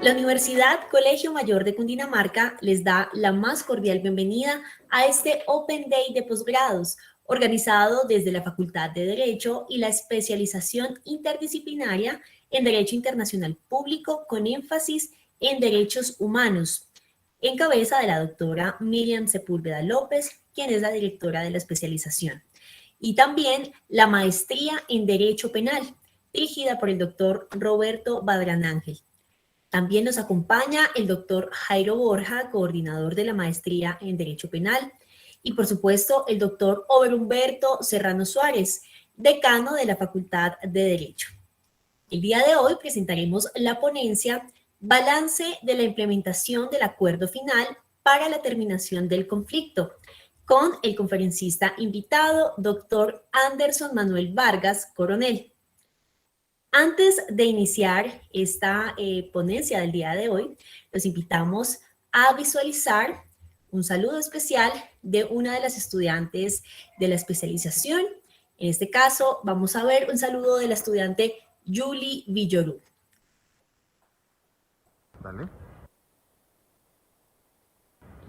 La Universidad Colegio Mayor de Cundinamarca les da la más cordial bienvenida a este Open Day de posgrados, organizado desde la Facultad de Derecho y la especialización interdisciplinaria en Derecho Internacional Público con énfasis en Derechos Humanos, en cabeza de la doctora Miriam Sepúlveda López, quien es la directora de la especialización, y también la maestría en Derecho Penal, dirigida por el doctor Roberto Badrán Ángel. También nos acompaña el doctor Jairo Borja, coordinador de la maestría en Derecho Penal, y por supuesto el doctor Ober Humberto Serrano Suárez, decano de la Facultad de Derecho. El día de hoy presentaremos la ponencia Balance de la implementación del acuerdo final para la terminación del conflicto, con el conferencista invitado, doctor Anderson Manuel Vargas Coronel. Antes de iniciar esta ponencia del día de hoy, los invitamos a visualizar un saludo especial de una de las estudiantes de la especialización. En este caso, vamos a ver un saludo de la estudiante Julie Villoru. Dale.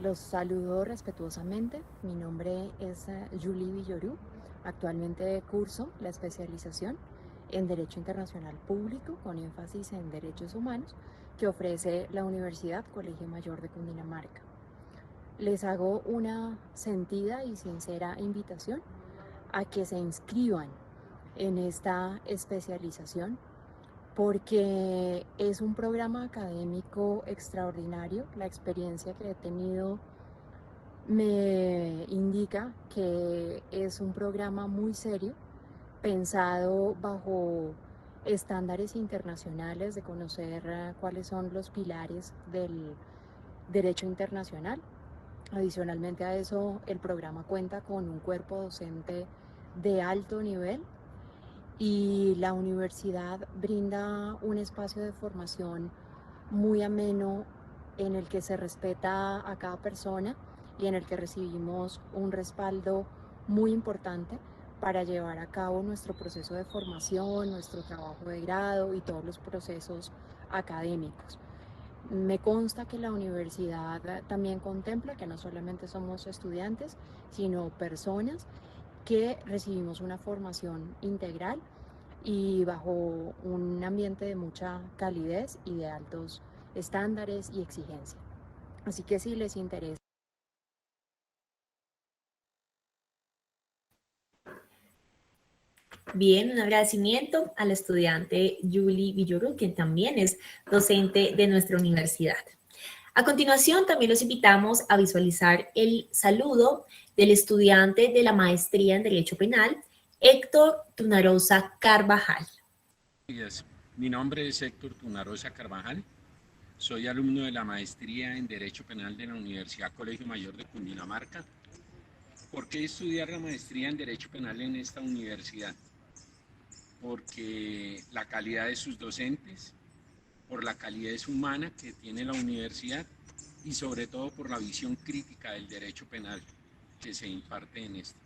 Los saludo respetuosamente. Mi nombre es Julie Villoru. Actualmente curso la especialización en Derecho Internacional Público con énfasis en Derechos Humanos que ofrece la Universidad Colegio Mayor de Cundinamarca. Les hago una sentida y sincera invitación a que se inscriban en esta especialización porque es un programa académico extraordinario. La experiencia que he tenido me indica que es un programa muy serio, pensado bajo estándares internacionales de conocer cuáles son los pilares del derecho internacional. Adicionalmente a eso, el programa cuenta con un cuerpo docente de alto nivel y la universidad brinda un espacio de formación muy ameno en el que se respeta a cada persona y en el que recibimos un respaldo muy importante para llevar a cabo nuestro proceso de formación, nuestro trabajo de grado y todos los procesos académicos. Me consta que la universidad también contempla que no solamente somos estudiantes, sino personas que recibimos una formación integral y bajo un ambiente de mucha calidez y de altos estándares y exigencia. Así que si les interesa. Bien, un agradecimiento a la estudiante Julie Villoru, quien también es docente de nuestra universidad. A continuación, también los invitamos a visualizar el saludo del estudiante de la maestría en Derecho Penal, Héctor Tunarosa Carvajal. Mi nombre es Héctor Tunarosa Carvajal. Soy alumno de la maestría en Derecho Penal de la Universidad Colegio Mayor de Cundinamarca. ¿Por qué estudiar la maestría en Derecho Penal en esta universidad? Porque la calidad de sus docentes, por la calidez humana que tiene la universidad y sobre todo por la visión crítica del derecho penal que se imparte en esta.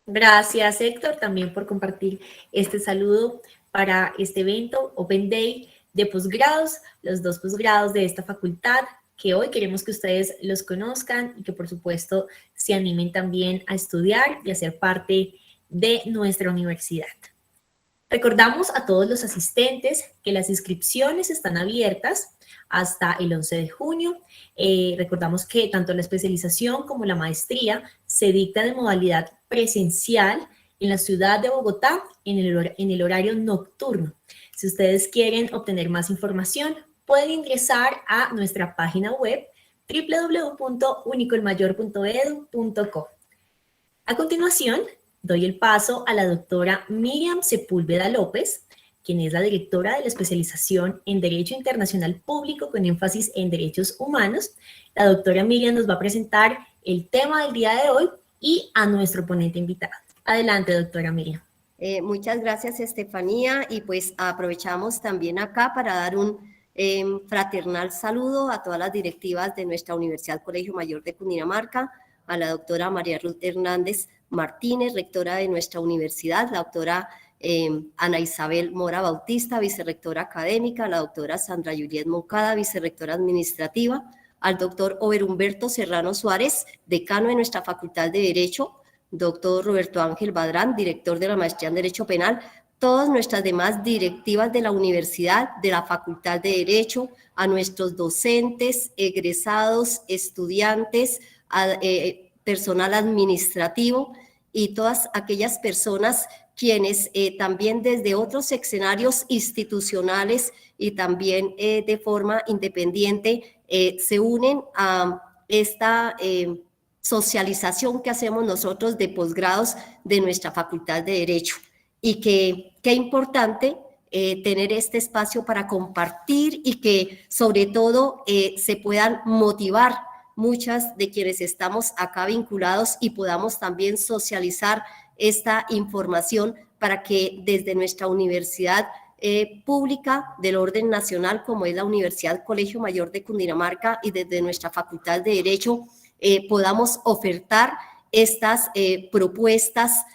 Gracias, Héctor, también por compartir este saludo para este evento Open Day de posgrados, los dos posgrados de esta facultad, que hoy queremos que ustedes los conozcan y que por supuesto se animen también a estudiar y a ser parte de nuestra universidad. Recordamos a todos los asistentes que las inscripciones están abiertas hasta el 11 de junio. Recordamos que tanto la especialización como la maestría se dicta de modalidad presencial en la ciudad de Bogotá en el horario nocturno. Si ustedes quieren obtener más información, pueden ingresar a nuestra página web www.unicolmayor.edu.co. A continuación, doy el paso a la doctora Miriam Sepúlveda López, quien es la directora de la especialización en Derecho Internacional Público con énfasis en Derechos Humanos. La doctora Miriam nos va a presentar el tema del día de hoy y a nuestro ponente invitado. Adelante, doctora Miriam. Muchas gracias, Estefanía, y pues aprovechamos también acá para dar un fraternal saludo a todas las directivas de nuestra Universidad Colegio Mayor de Cundinamarca, a la doctora María Ruth Hernández Martínez, rectora de nuestra universidad, la doctora Ana Isabel Mora Bautista, vicerrectora académica, la doctora Sandra Juliet Moncada, vicerrectora administrativa, al doctor Ober Humberto Serrano Suárez, decano de nuestra Facultad de Derecho, doctor Roberto Ángel Badrán, director de la Maestría en Derecho Penal, todas nuestras demás directivas de la universidad, de la Facultad de Derecho, a nuestros docentes, egresados, estudiantes, personal administrativo y todas aquellas personas quienes también desde otros escenarios institucionales y también de forma independiente se unen a esta socialización que hacemos nosotros de posgrados de nuestra Facultad de Derecho. Y qué importante tener este espacio para compartir y que sobre todo se puedan motivar muchas de quienes estamos acá vinculados y podamos también socializar esta información para que desde nuestra universidad pública del orden nacional, como es la Universidad Colegio Mayor de Cundinamarca, y desde nuestra Facultad de Derecho podamos ofertar estas propuestas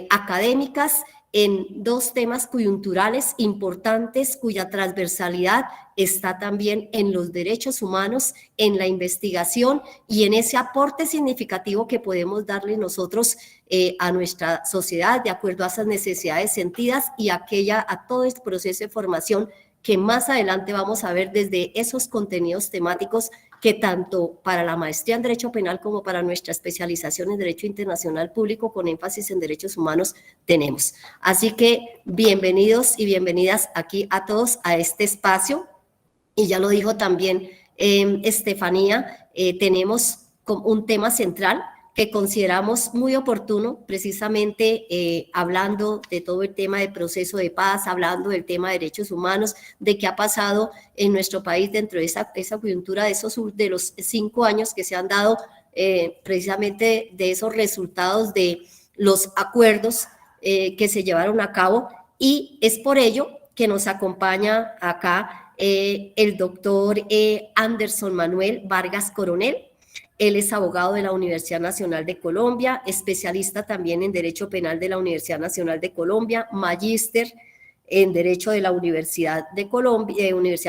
académicas en dos temas coyunturales importantes cuya transversalidad está también en los derechos humanos, en la investigación y en ese aporte significativo que podemos darle nosotros a nuestra sociedad de acuerdo a esas necesidades sentidas y a todo este proceso de formación que más adelante vamos a ver desde esos contenidos temáticos que tanto para la maestría en Derecho Penal como para nuestra especialización en Derecho Internacional Público con énfasis en Derechos Humanos tenemos. Así que bienvenidos y bienvenidas aquí a todos a este espacio. Y ya lo dijo también Estefanía, tenemos un tema central que consideramos muy oportuno, precisamente hablando de todo el tema de proceso de paz, hablando del tema de derechos humanos, de qué ha pasado en nuestro país dentro de esa coyuntura de los 5 años que se han dado, precisamente de esos resultados de los acuerdos que se llevaron a cabo, y es por ello que nos acompaña acá el doctor Anderson Manuel Vargas Coronel. Él es abogado de la Universidad Nacional de Colombia, especialista también en Derecho Penal de la Universidad Nacional de Colombia, magíster en Derecho de la Universidad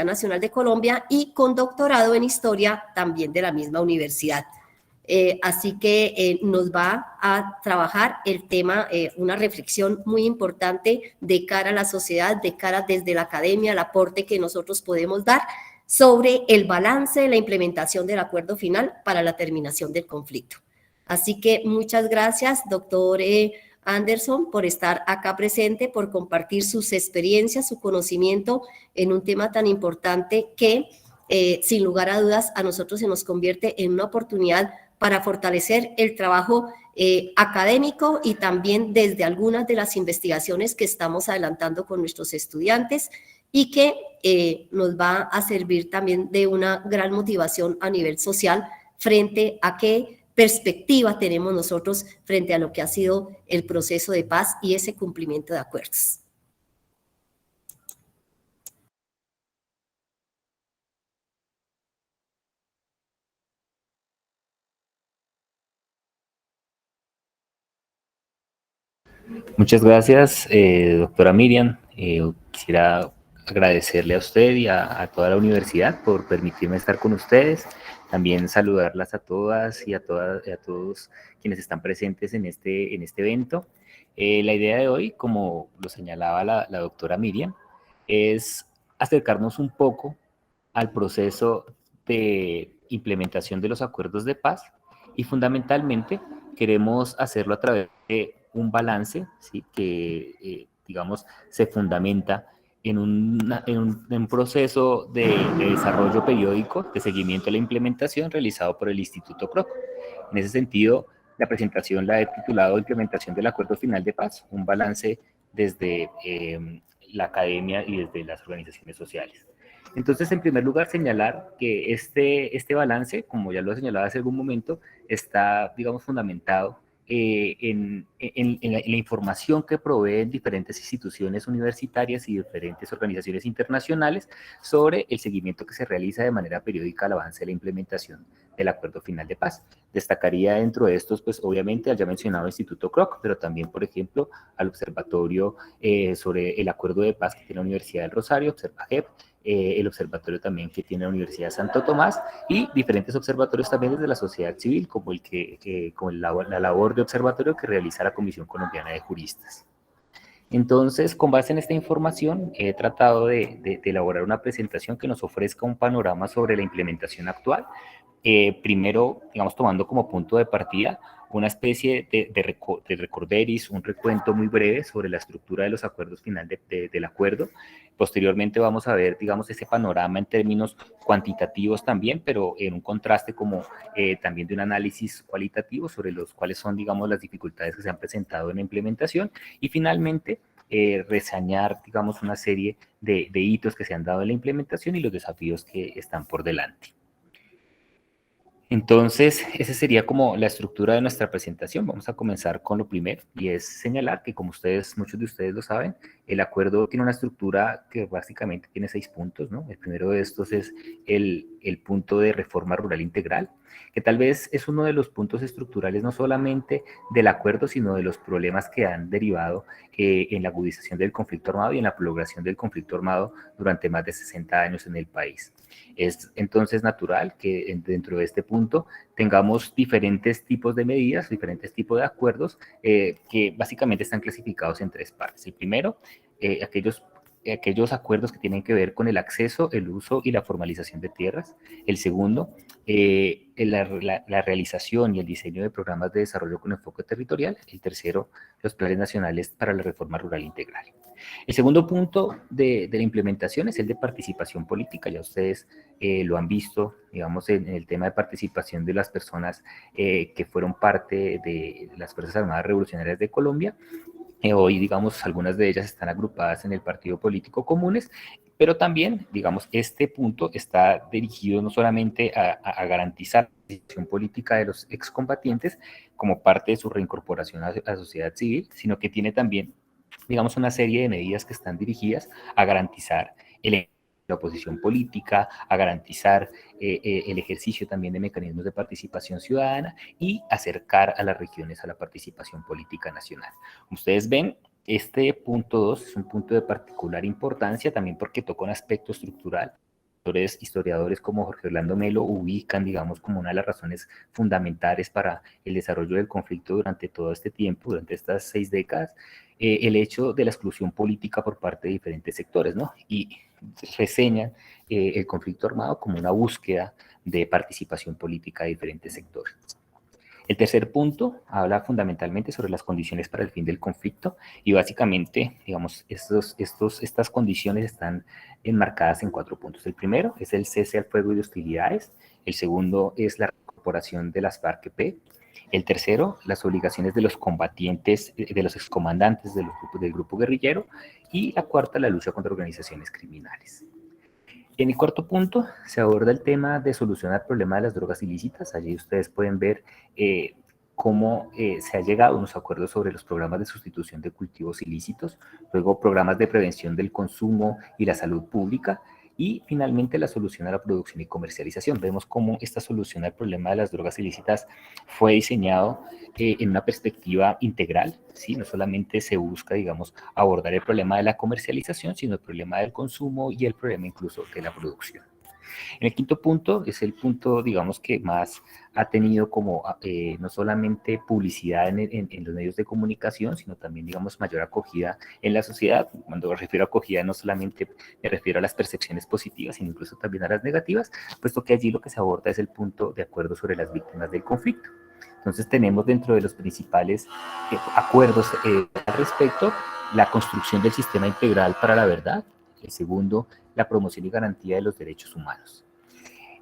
Nacional de Colombia y con doctorado en Historia también de la misma universidad. Así que nos va a trabajar el tema, una reflexión muy importante de cara a la sociedad, de cara desde la academia, el aporte que nosotros podemos dar sobre el balance de la implementación del acuerdo final para la terminación del conflicto. Así que muchas gracias, doctor Anderson, por estar acá presente, por compartir sus experiencias, su conocimiento en un tema tan importante que, sin lugar a dudas, a nosotros se nos convierte en una oportunidad para fortalecer el trabajo académico y también desde algunas de las investigaciones que estamos adelantando con nuestros estudiantes y que nos va a servir también de una gran motivación a nivel social frente a qué perspectiva tenemos nosotros frente a lo que ha sido el proceso de paz y ese cumplimiento de acuerdos. Muchas gracias, doctora Miriam. Quisiera agradecerle a usted y a toda la universidad por permitirme estar con ustedes. También saludarlas a todas y a todos quienes están presentes en este evento. La idea de hoy, como lo señalaba la doctora Miriam, es acercarnos un poco al proceso de implementación de los acuerdos de paz y fundamentalmente queremos hacerlo a través de un balance, ¿sí? Que, digamos, se fundamenta en un proceso de desarrollo periódico de seguimiento de la implementación realizado por el Instituto CROC. En ese sentido, la presentación la he titulado Implementación del Acuerdo Final de Paz, un balance desde la academia y desde las organizaciones sociales. Entonces, en primer lugar, señalar que este balance, como ya lo señalaba hace algún momento, está, digamos, fundamentado en la información que proveen diferentes instituciones universitarias y diferentes organizaciones internacionales sobre el seguimiento que se realiza de manera periódica al avance de la implementación del Acuerdo Final de Paz. Destacaría dentro de estos, pues obviamente al ya mencionado Instituto Kroc, pero también, por ejemplo, al Observatorio sobre el Acuerdo de Paz que tiene la Universidad del Rosario, ObservaJEP, el observatorio también que tiene la Universidad de Santo Tomás y diferentes observatorios también desde la sociedad civil, como la labor de observatorio que realiza la Comisión Colombiana de Juristas. Entonces, con base en esta información, he tratado de elaborar una presentación que nos ofrezca un panorama sobre la implementación actual. Primero, digamos, tomando como punto de partida una especie de recorderis, un recuento muy breve sobre la estructura de los acuerdos final del acuerdo. Posteriormente vamos a ver, digamos, ese panorama en términos cuantitativos también, pero en un contraste como también de un análisis cualitativo sobre los cuales son, digamos, las dificultades que se han presentado en la implementación. Y finalmente, reseñar, digamos, una serie de hitos que se han dado en la implementación y los desafíos que están por delante. Entonces, esa sería como la estructura de nuestra presentación. Vamos a comenzar con lo primero, y es señalar que, como muchos de ustedes lo saben, el acuerdo tiene una estructura que básicamente tiene 6 puntos, ¿no? El primero de estos es el punto de reforma rural integral, que tal vez es uno de los puntos estructurales no solamente del acuerdo, sino de los problemas que han derivado en la agudización del conflicto armado y en la prolongación del conflicto armado durante más de 60 años en el país. Es entonces natural que dentro de este punto tengamos diferentes tipos de medidas, diferentes tipos de acuerdos que básicamente están clasificados en 3 partes. El primero, aquellos acuerdos que tienen que ver con el acceso, el uso y la formalización de tierras. El segundo, la realización y el diseño de programas de desarrollo con enfoque territorial. El tercero, los planes nacionales para la reforma rural integral. El segundo punto de la implementación es el de participación política. Ya ustedes lo han visto, digamos, en el tema de participación de las personas que fueron parte de las Fuerzas Armadas Revolucionarias de Colombia. Hoy, digamos, algunas de ellas están agrupadas en el Partido Político Comunes, pero también, digamos, este punto está dirigido no solamente a garantizar la participación política de los excombatientes como parte de su reincorporación a la sociedad civil, sino que tiene también, digamos, una serie de medidas que están dirigidas a garantizar la oposición política, a garantizar el ejercicio también de mecanismos de participación ciudadana y acercar a las regiones a la participación política nacional. Ustedes ven, este punto 2 es un punto de particular importancia también porque toca un aspecto estructural. Historiadores como Jorge Orlando Melo ubican, digamos, como una de las razones fundamentales para el desarrollo del conflicto durante todo este tiempo, durante estas 6 décadas, el hecho de la exclusión política por parte de diferentes sectores, ¿no? Y reseñan el conflicto armado como una búsqueda de participación política de diferentes sectores. El tercer punto habla fundamentalmente sobre las condiciones para el fin del conflicto y básicamente, digamos, estas condiciones están enmarcadas en 4 puntos. El primero es el cese al fuego y de hostilidades. El segundo es la reincorporación de las FARC-EP. El tercero, las obligaciones de los combatientes, de los excomandantes del grupo guerrillero. Y la cuarta, la lucha contra organizaciones criminales. En el cuarto punto se aborda el tema de solucionar el problema de las drogas ilícitas. Allí ustedes pueden ver cómo se ha llegado a unos acuerdos sobre los programas de sustitución de cultivos ilícitos, luego programas de prevención del consumo y la salud pública, y finalmente la solución a la producción y comercialización. Vemos cómo esta solución al problema de las drogas ilícitas fue diseñado en una perspectiva integral, ¿sí? No solamente se busca, digamos, abordar el problema de la comercialización, sino el problema del consumo y el problema incluso de la producción. En el quinto punto es el punto, digamos, que más ha tenido como no solamente publicidad en los medios de comunicación, sino también, digamos, mayor acogida en la sociedad. Cuando me refiero a acogida, no solamente me refiero a las percepciones positivas, sino incluso también a las negativas, puesto que allí lo que se aborda es el punto de acuerdo sobre las víctimas del conflicto. Entonces tenemos dentro de los principales acuerdos al respecto la construcción del sistema integral para la verdad. El segundo, la promoción y garantía de los derechos humanos.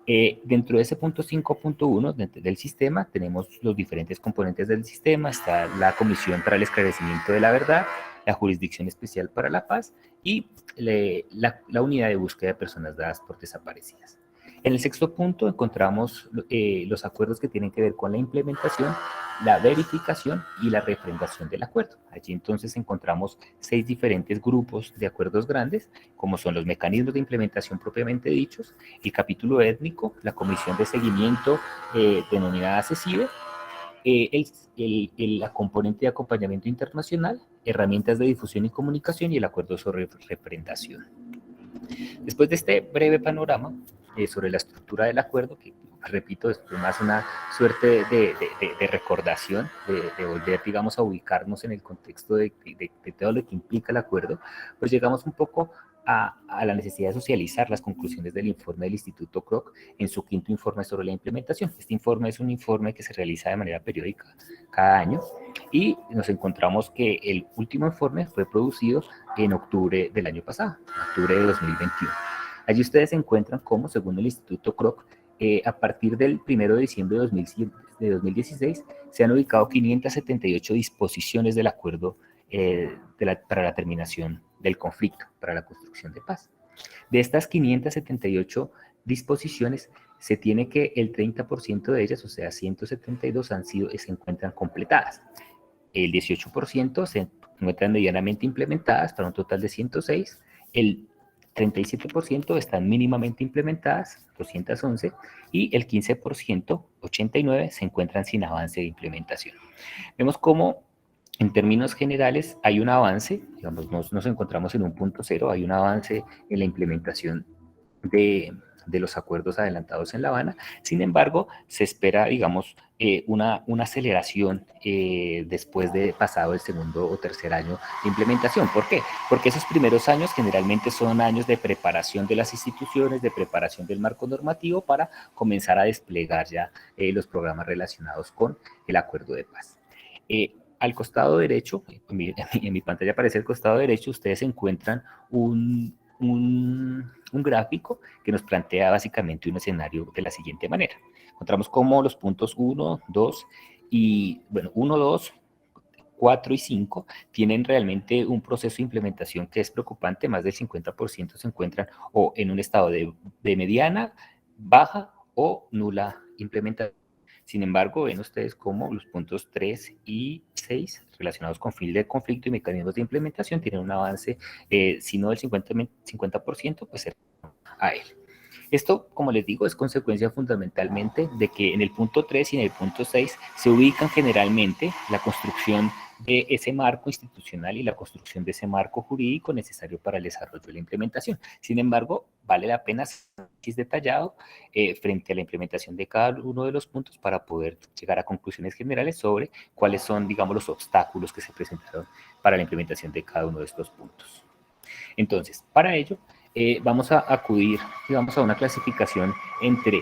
Dentro de ese punto 5.1 del sistema tenemos los diferentes componentes del sistema. Está la Comisión para el Esclarecimiento de la Verdad, la Jurisdicción Especial para la Paz y la Unidad de Búsqueda de Personas Dadas por Desaparecidas. En el sexto punto encontramos los acuerdos que tienen que ver con la implementación, la verificación y la refrendación del acuerdo. Allí entonces encontramos 6 diferentes grupos de acuerdos grandes, como son los mecanismos de implementación propiamente dichos, el capítulo étnico, la comisión de seguimiento denominada CECIBE, la componente de acompañamiento internacional, herramientas de difusión y comunicación y el acuerdo sobre refrendación. Después de este breve panorama sobre la estructura del acuerdo, que repito, es más una suerte de recordación, de volver, digamos, a ubicarnos en el contexto de todo lo que implica el acuerdo, pues llegamos un poco a la necesidad de socializar las conclusiones del informe del Instituto Kroc en su quinto informe sobre la implementación. Este informe es un informe que se realiza de manera periódica cada año y nos encontramos que el último informe fue producido en octubre del año pasado, octubre de 2021. Allí ustedes encuentran cómo, según el Instituto Kroc, a partir del 1 de diciembre de 2016 se han ubicado 578 disposiciones del acuerdo para la terminación del conflicto, para la construcción de paz. De estas 578 disposiciones, se tiene que el 30% de ellas, o sea, 172, se encuentran completadas. El 18% se encuentran medianamente implementadas para un total de 106. El 37% están mínimamente implementadas, 211, y el 15%, 89, se encuentran sin avance de implementación. Vemos cómo, en términos generales, hay un avance, digamos, nos encontramos en un punto cero, hay un avance en la implementación de los acuerdos adelantados en La Habana. Sin embargo, se espera, digamos, una aceleración después de pasado el segundo o tercer año de implementación. ¿Por qué? Porque esos primeros años generalmente son años de preparación de las instituciones, de preparación del marco normativo para comenzar a desplegar ya los programas relacionados con el acuerdo de paz. Al costado derecho, en mi pantalla aparece el costado derecho, ustedes encuentran un gráfico que nos plantea básicamente un escenario de la siguiente manera. Encontramos cómo los puntos 1, 2 y, bueno, 1, 2, 4 y 5 tienen realmente un proceso de implementación que es preocupante. Más del 50% se encuentran o en un estado de mediana, baja o nula implementación. Sin embargo, ven ustedes cómo los puntos 3 y 6 relacionados con fin de conflicto y mecanismos de implementación tienen un avance, si no del 50%, pues a él. Esto, como les digo, es consecuencia fundamentalmente de que en el punto 3 y en el punto 6 se ubican generalmente la construcción de ese marco institucional y la construcción de ese marco jurídico necesario para el desarrollo de la implementación. Sin embargo, vale la pena hacer un análisis detallado frente a la implementación de cada uno de los puntos para poder llegar a conclusiones generales sobre cuáles son, digamos, los obstáculos que se presentaron para la implementación de cada uno de estos puntos. Entonces, para ello, vamos a acudir, digamos, a una clasificación entre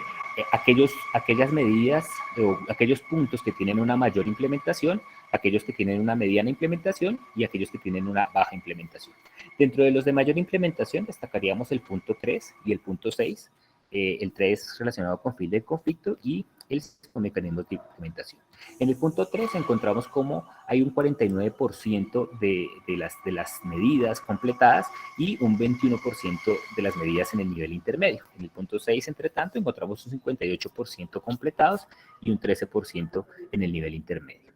aquellas medidas o aquellos puntos que tienen una mayor implementación, aquellos que tienen una mediana implementación y aquellos que tienen una baja implementación. Dentro de los de mayor implementación destacaríamos el punto 3 y el punto 6, el 3 relacionado con fin de conflicto y el 6 con mecanismos de implementación. En el punto 3 encontramos cómo hay un 49% de las medidas completadas y un 21% de las medidas en el nivel intermedio. En el punto 6, entre tanto, encontramos un 58% completados y un 13% en el nivel intermedio.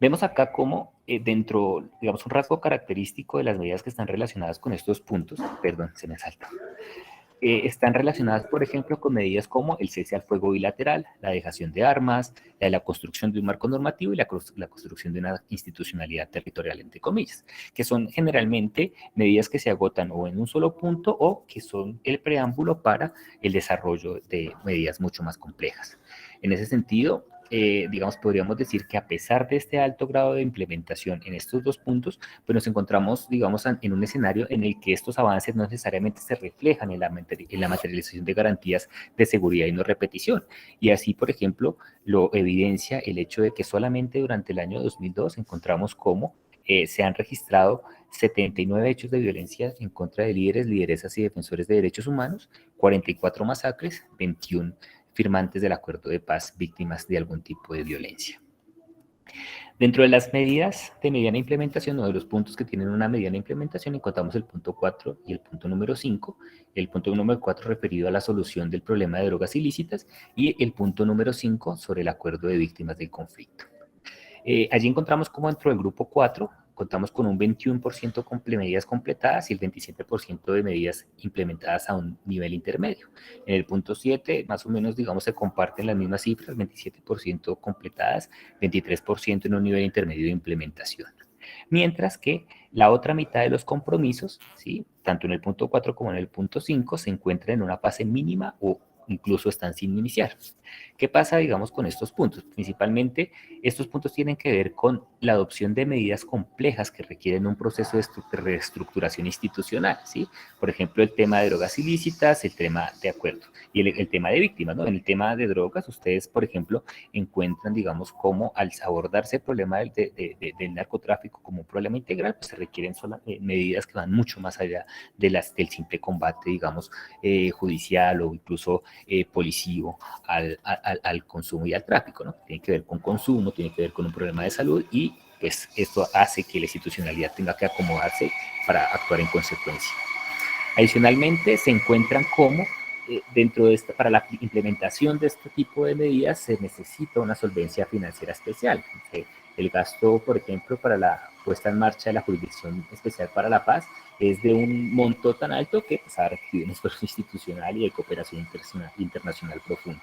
Vemos acá cómo dentro, digamos, un rasgo característico de las medidas que están relacionadas con estos puntos, perdón, se me saltó, están relacionadas, por ejemplo, con medidas como el cese al fuego bilateral, la dejación de armas, la construcción de un marco normativo y la construcción de una institucionalidad territorial, entre comillas, que son generalmente medidas que se agotan o en un solo punto o que son el preámbulo para el desarrollo de medidas mucho más complejas. En ese sentido, digamos, podríamos decir que a pesar de este alto grado de implementación en estos dos puntos, pues nos encontramos, digamos, en un escenario en el que estos avances no necesariamente se reflejan en la materialización de garantías de seguridad y no repetición. Y así, por ejemplo, lo evidencia el hecho de que solamente durante el año 2002 encontramos cómo se han registrado 79 hechos de violencia en contra de líderes, lideresas y defensores de derechos humanos, 44 masacres, 21 firmantes del acuerdo de paz víctimas de algún tipo de violencia. Dentro de las medidas de mediana implementación o de los puntos que tienen una mediana implementación, encontramos el punto 4 y el punto número 5. El punto número 4 referido a la solución del problema de drogas ilícitas y el punto número 5 sobre el acuerdo de víctimas del conflicto. Allí encontramos como dentro del grupo 4 contamos con un 21% de medidas completadas y el 27% de medidas implementadas a un nivel intermedio. En el punto 7, más o menos, digamos, se comparten las mismas cifras, 27% completadas, 23% en un nivel intermedio de implementación. Mientras que la otra mitad de los compromisos, ¿sí?, tanto en el punto 4 como en el punto 5, se encuentran en una fase mínima o incluso están sin iniciar. ¿Qué pasa, digamos, con estos puntos? Principalmente, estos puntos tienen que ver con la adopción de medidas complejas que requieren un proceso de reestructuración institucional, ¿sí? Por ejemplo, el tema de drogas ilícitas, el tema de acuerdo, y el tema de víctimas, ¿no? En el tema de drogas, ustedes, por ejemplo, encuentran, digamos, cómo al abordarse el problema del narcotráfico como un problema integral, pues se requieren medidas que van mucho más allá del simple combate, digamos, judicial o incluso policivo al consumo y al tráfico, ¿no? Tiene que ver con consumo, tiene que ver con un problema de salud y pues esto hace que la institucionalidad tenga que acomodarse para actuar en consecuencia. Adicionalmente, se encuentran como dentro de para la implementación de este tipo de medidas se necesita una solvencia financiera especial. El gasto, por ejemplo, para la puesta en marcha de la Jurisdicción Especial para la Paz es de un monto tan alto que pues, ha requerido un esfuerzo institucional y de cooperación internacional profunda.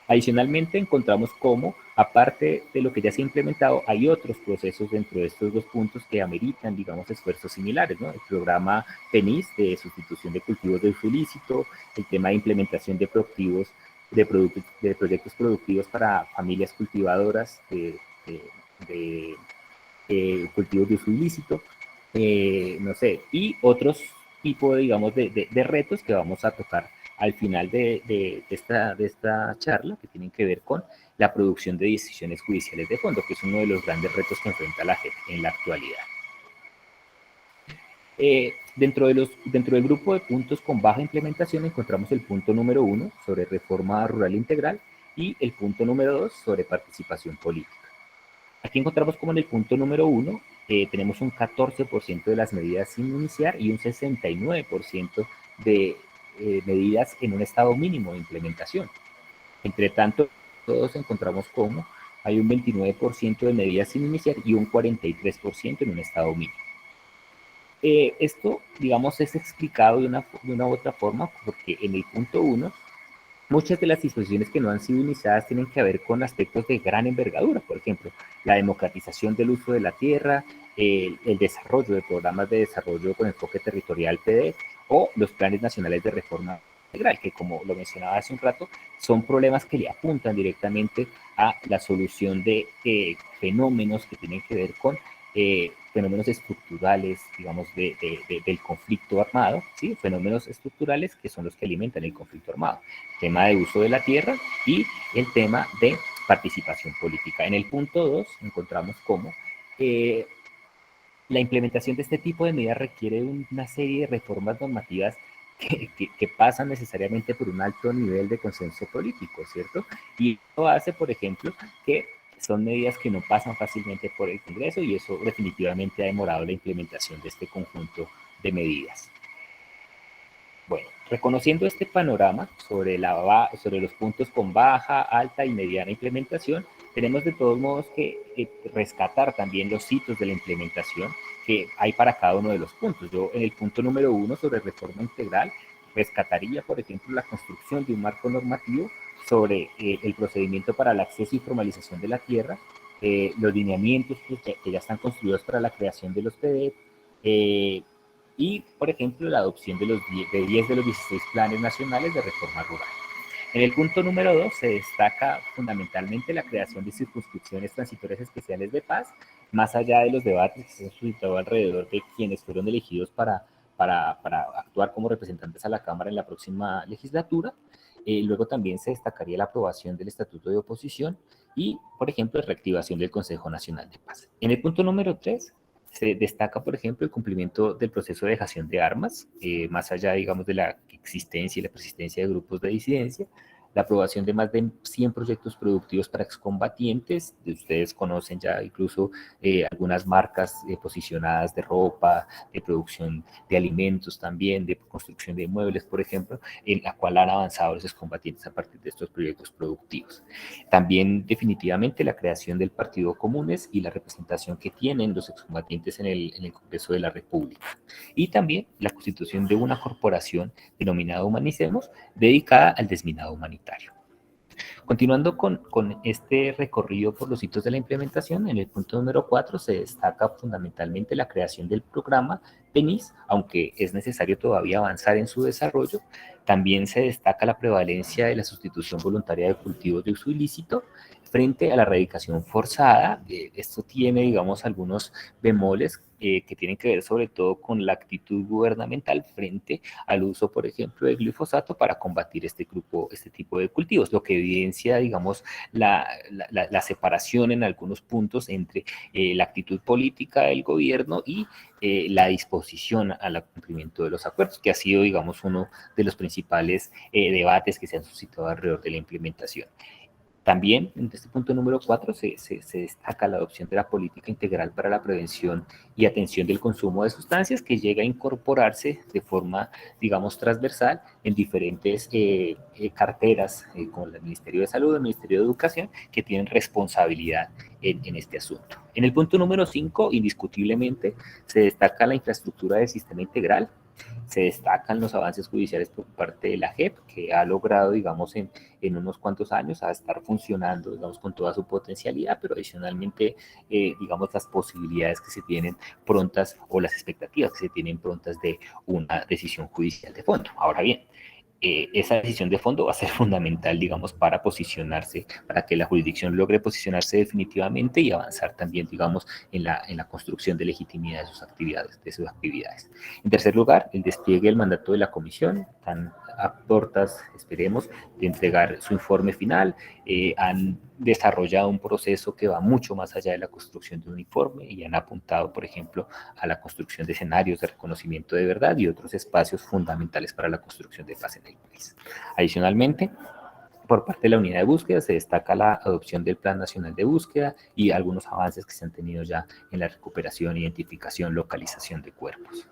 Adicionalmente, encontramos cómo, aparte de lo que ya se ha implementado, hay otros procesos dentro de estos dos puntos que ameritan, digamos, esfuerzos similares, ¿no? El programa PENIS de sustitución de cultivos de uso ilícito, el tema de implementación de proyectos productivos para familias cultivadoras de cultivos de uso ilícito, no sé, y otros tipos, digamos, de retos que vamos a tocar al final de esta charla, que tienen que ver con la producción de decisiones judiciales de fondo, que es uno de los grandes retos que enfrenta la JEP en la actualidad. Dentro del grupo de puntos con baja implementación encontramos el punto número 1 sobre reforma rural integral y el punto número 2 sobre participación política. Aquí encontramos como en el punto número 1 tenemos un 14% de las medidas sin iniciar y un 69% de medidas en un estado mínimo de implementación. Entre tanto, todos encontramos como hay un 29% de medidas sin iniciar y un 43% en un estado mínimo. Esto, digamos, es explicado de una u otra forma porque en el punto 1 muchas de las disposiciones que no han sido iniciadas tienen que ver con aspectos de gran envergadura, por ejemplo, la democratización del uso de la tierra, el desarrollo de programas de desarrollo con enfoque territorial PD o los planes nacionales de reforma integral, que como lo mencionaba hace un rato, son problemas que le apuntan directamente a la solución de fenómenos que tienen que ver con fenómenos estructurales, digamos, del conflicto armado, ¿sí? Fenómenos estructurales que son los que alimentan el conflicto armado. Tema de uso de la tierra y el tema de participación política. En el punto 2 encontramos cómo la implementación de este tipo de medidas requiere una serie de reformas normativas que pasan necesariamente por un alto nivel de consenso político, ¿cierto? Y esto hace, por ejemplo, que son medidas que no pasan fácilmente por el Congreso y eso definitivamente ha demorado la implementación de este conjunto de medidas. Bueno, reconociendo este panorama sobre los puntos con baja, alta y mediana implementación, tenemos de todos modos que rescatar también los hitos de la implementación que hay para cada uno de los puntos. Yo en el punto número 1 sobre reforma integral rescataría, por ejemplo, la construcción de un marco normativo sobre el procedimiento para el acceso y formalización de la tierra, los lineamientos que ya están construidos para la creación de los PD, y, por ejemplo, la adopción de 10 de los 16 planes nacionales de reforma rural. En el punto número 2 se destaca fundamentalmente la creación de circunscripciones transitorias especiales de paz, más allá de los debates que se han suscitado alrededor de quienes fueron elegidos para actuar como representantes a la Cámara en la próxima legislatura. Luego también se destacaría la aprobación del Estatuto de Oposición y, por ejemplo, la reactivación del Consejo Nacional de Paz. En el punto número 3 se destaca, por ejemplo, el cumplimiento del proceso de dejación de armas, más allá, digamos, de la existencia y la persistencia de grupos de disidencia, la aprobación de más de 100 proyectos productivos para excombatientes. Ustedes conocen ya incluso algunas marcas posicionadas de ropa, de producción de alimentos también, de construcción de muebles, por ejemplo, en la cual han avanzado los excombatientes a partir de estos proyectos productivos. También definitivamente la creación del Partido Comunes y la representación que tienen los excombatientes en el Congreso de la República. Y también la constitución de una corporación denominada Humanicemos, dedicada al desminado humanitario. Continuando con este recorrido por los hitos de la implementación, en el punto número 4 se destaca fundamentalmente la creación del programa PENIS, aunque es necesario todavía avanzar en su desarrollo. También se destaca la prevalencia de la sustitución voluntaria de cultivos de uso ilícito frente a la erradicación forzada. Esto tiene, digamos, algunos bemoles que tienen que ver sobre todo con la actitud gubernamental frente al uso, por ejemplo, de glifosato para combatir este tipo de cultivos, lo que evidencia, digamos, la separación en algunos puntos entre la actitud política del gobierno y la disposición al cumplimiento de los acuerdos, que ha sido, digamos, uno de los principales debates que se han suscitado alrededor de la implementación. También, en este punto número 4, se destaca la adopción de la política integral para la prevención y atención del consumo de sustancias, que llega a incorporarse de forma, digamos, transversal en diferentes carteras, como el Ministerio de Salud, el Ministerio de Educación, que tienen responsabilidad en este asunto. En el punto número 5, indiscutiblemente, se destaca la infraestructura del sistema integral. Se destacan los avances judiciales por parte de la JEP, que ha logrado, digamos, en unos cuantos años a estar funcionando, digamos, con toda su potencialidad, pero adicionalmente, digamos, las posibilidades que se tienen prontas o las expectativas que se tienen prontas de una decisión judicial de fondo. Ahora bien, esa decisión de fondo va a ser fundamental, digamos, para posicionarse, para que la jurisdicción logre posicionarse definitivamente y avanzar también, digamos, en la construcción de legitimidad de sus actividades. En tercer lugar, el despliegue del mandato de la comisión, tan a puertas, esperemos, de entregar su informe final. Han desarrollado un proceso que va mucho más allá de la construcción de un informe y han apuntado, por ejemplo, a la construcción de escenarios de reconocimiento de verdad y otros espacios fundamentales para la construcción de paz en el país. Adicionalmente, por parte de la unidad de búsqueda se destaca la adopción del Plan Nacional de Búsqueda y algunos avances que se han tenido ya en la recuperación, identificación, localización de cuerpos.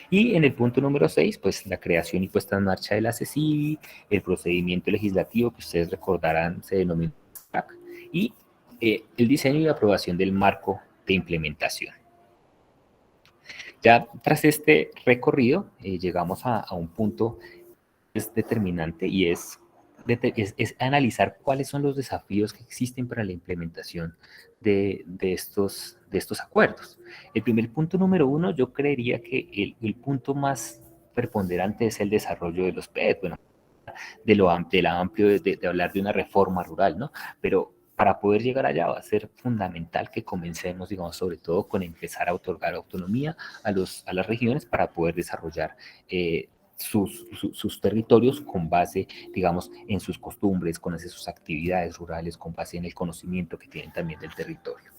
Y en el punto número 6, pues la creación y puesta en marcha de la CECIBI, el procedimiento legislativo que ustedes recordarán se denomina PAC, y el diseño y aprobación del marco de implementación. Ya tras este recorrido llegamos a un punto que es determinante y es analizar cuáles son los desafíos que existen para la implementación de estos acuerdos. El primer punto número 1, yo creería que el punto más preponderante es el desarrollo de los PET, bueno, de hablar de una reforma rural, ¿no? Pero para poder llegar allá va a ser fundamental que comencemos, digamos, sobre todo con empezar a otorgar autonomía a las regiones para poder desarrollar sus territorios con base, digamos, en sus costumbres, con sus actividades rurales, con base en el conocimiento que tienen también del territorio.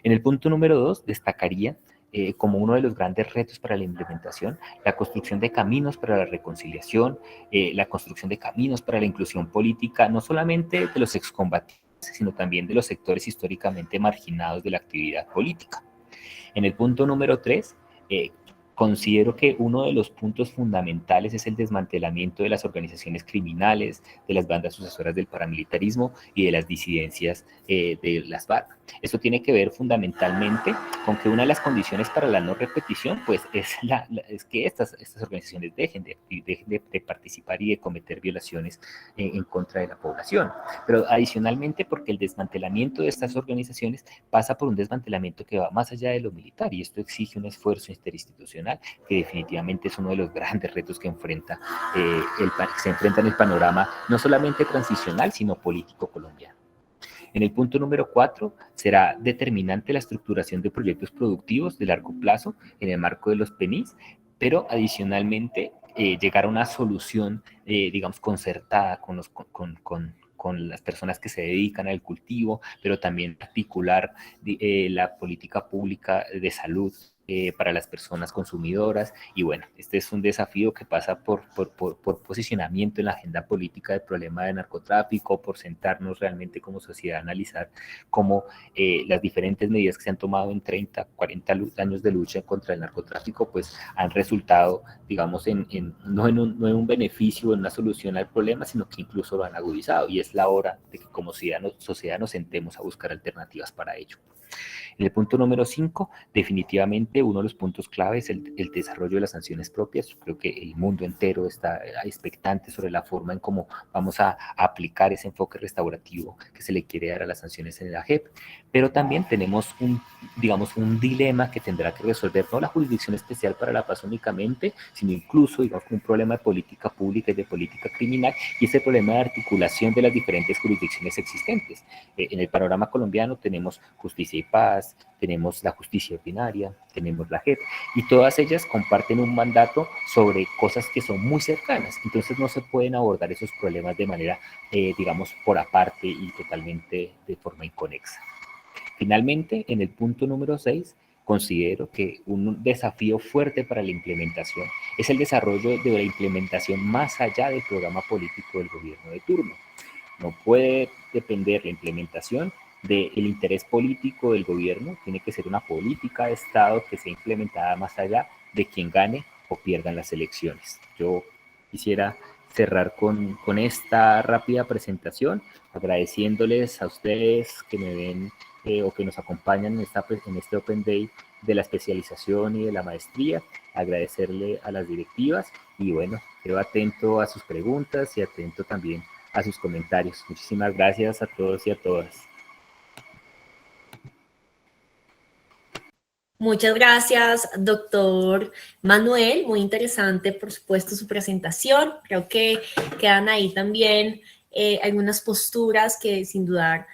En el punto número 2, destacaría como uno de los grandes retos para la implementación, la construcción de caminos para la reconciliación, la construcción de caminos para la inclusión política, no solamente de los excombatientes, sino también de los sectores históricamente marginados de la actividad política. En el punto número 3, considero que uno de los puntos fundamentales es el desmantelamiento de las organizaciones criminales, de las bandas sucesoras del paramilitarismo y de las disidencias de las FARC. Esto tiene que ver fundamentalmente con que una de las condiciones para la no repetición pues, es que estas organizaciones dejen de participar y de cometer violaciones en contra de la población. Pero adicionalmente porque el desmantelamiento de estas organizaciones pasa por un desmantelamiento que va más allá de lo militar y esto exige un esfuerzo interinstitucional que definitivamente es uno de los grandes retos que se enfrenta en el panorama no solamente transicional, sino político colombiano. En el punto número 4, será determinante la estructuración de proyectos productivos de largo plazo en el marco de los PENIS, pero adicionalmente llegar a una solución, digamos, concertada con las personas que se dedican al cultivo, pero también articular la política pública de salud para las personas consumidoras. Y bueno, este es un desafío que pasa por posicionamiento en la agenda política del problema de narcotráfico, por sentarnos realmente como sociedad a analizar cómo las diferentes medidas que se han tomado en 30, 40 años de lucha contra el narcotráfico, pues han resultado, digamos, no en un beneficio, en una solución al problema, sino que incluso lo han agudizado. Y es la hora de que como sociedad nos sentemos a buscar alternativas para ello. En el punto número 5, definitivamente uno de los puntos clave es el desarrollo de las sanciones propias. Yo creo que el mundo entero está expectante sobre la forma en cómo vamos a aplicar ese enfoque restaurativo que se le quiere dar a las sanciones en la JEP, pero también tenemos un dilema que tendrá que resolver no la Jurisdicción Especial para la Paz únicamente, sino incluso, digamos, un problema de política pública y de política criminal, y ese problema de articulación de las diferentes jurisdicciones existentes. En el panorama colombiano tenemos Justicia y Paz, tenemos la justicia ordinaria, tenemos la JEP, y todas ellas comparten un mandato sobre cosas que son muy cercanas. Entonces no se pueden abordar esos problemas de manera, digamos, por aparte y totalmente de forma inconexa. Finalmente, en el punto número 6, considero que un desafío fuerte para la implementación es el desarrollo de la implementación más allá del programa político del gobierno de turno. No puede depender la implementación del interés político del gobierno, tiene que ser una política de Estado que sea implementada más allá de quien gane o pierdan las elecciones. Yo quisiera cerrar con esta rápida presentación, agradeciéndoles a ustedes que me ven o que nos acompañan en este Open Day de la especialización y de la maestría, agradecerle a las directivas y bueno, quedo atento a sus preguntas y atento también a sus comentarios. Muchísimas gracias a todos y a todas. Muchas gracias, doctor Manuel. Muy interesante, por supuesto, su presentación. Creo que quedan ahí también algunas posturas que sin dudar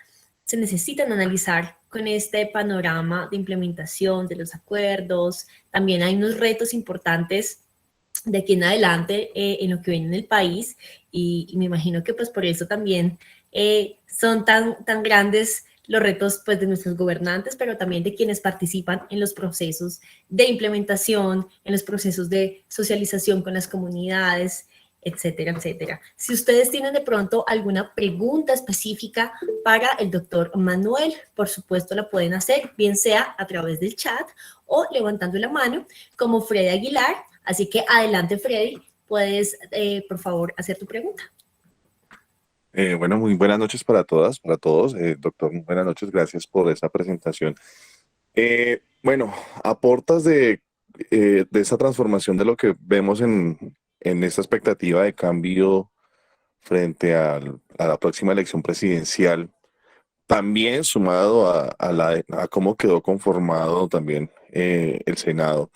se necesitan analizar con este panorama de implementación de los acuerdos. También hay unos retos importantes de aquí en adelante en lo que viene en el país y me imagino que pues por eso también son tan grandes los retos pues de nuestros gobernantes, pero también de quienes participan en los procesos de implementación, en los procesos de socialización con las comunidades, etcétera, etcétera. Si ustedes tienen de pronto alguna pregunta específica para el doctor Manuel, por supuesto la pueden hacer, bien sea a través del chat o levantando la mano, como Freddy Aguilar. Así que adelante, Freddy, puedes, por favor, hacer tu pregunta. Bueno, muy buenas noches para todas, para todos. Doctor, buenas noches, gracias por esta presentación. Bueno, aportas de esa transformación de lo que vemos en esta expectativa de cambio frente a la próxima elección presidencial, también sumado a cómo quedó conformado también el Senado.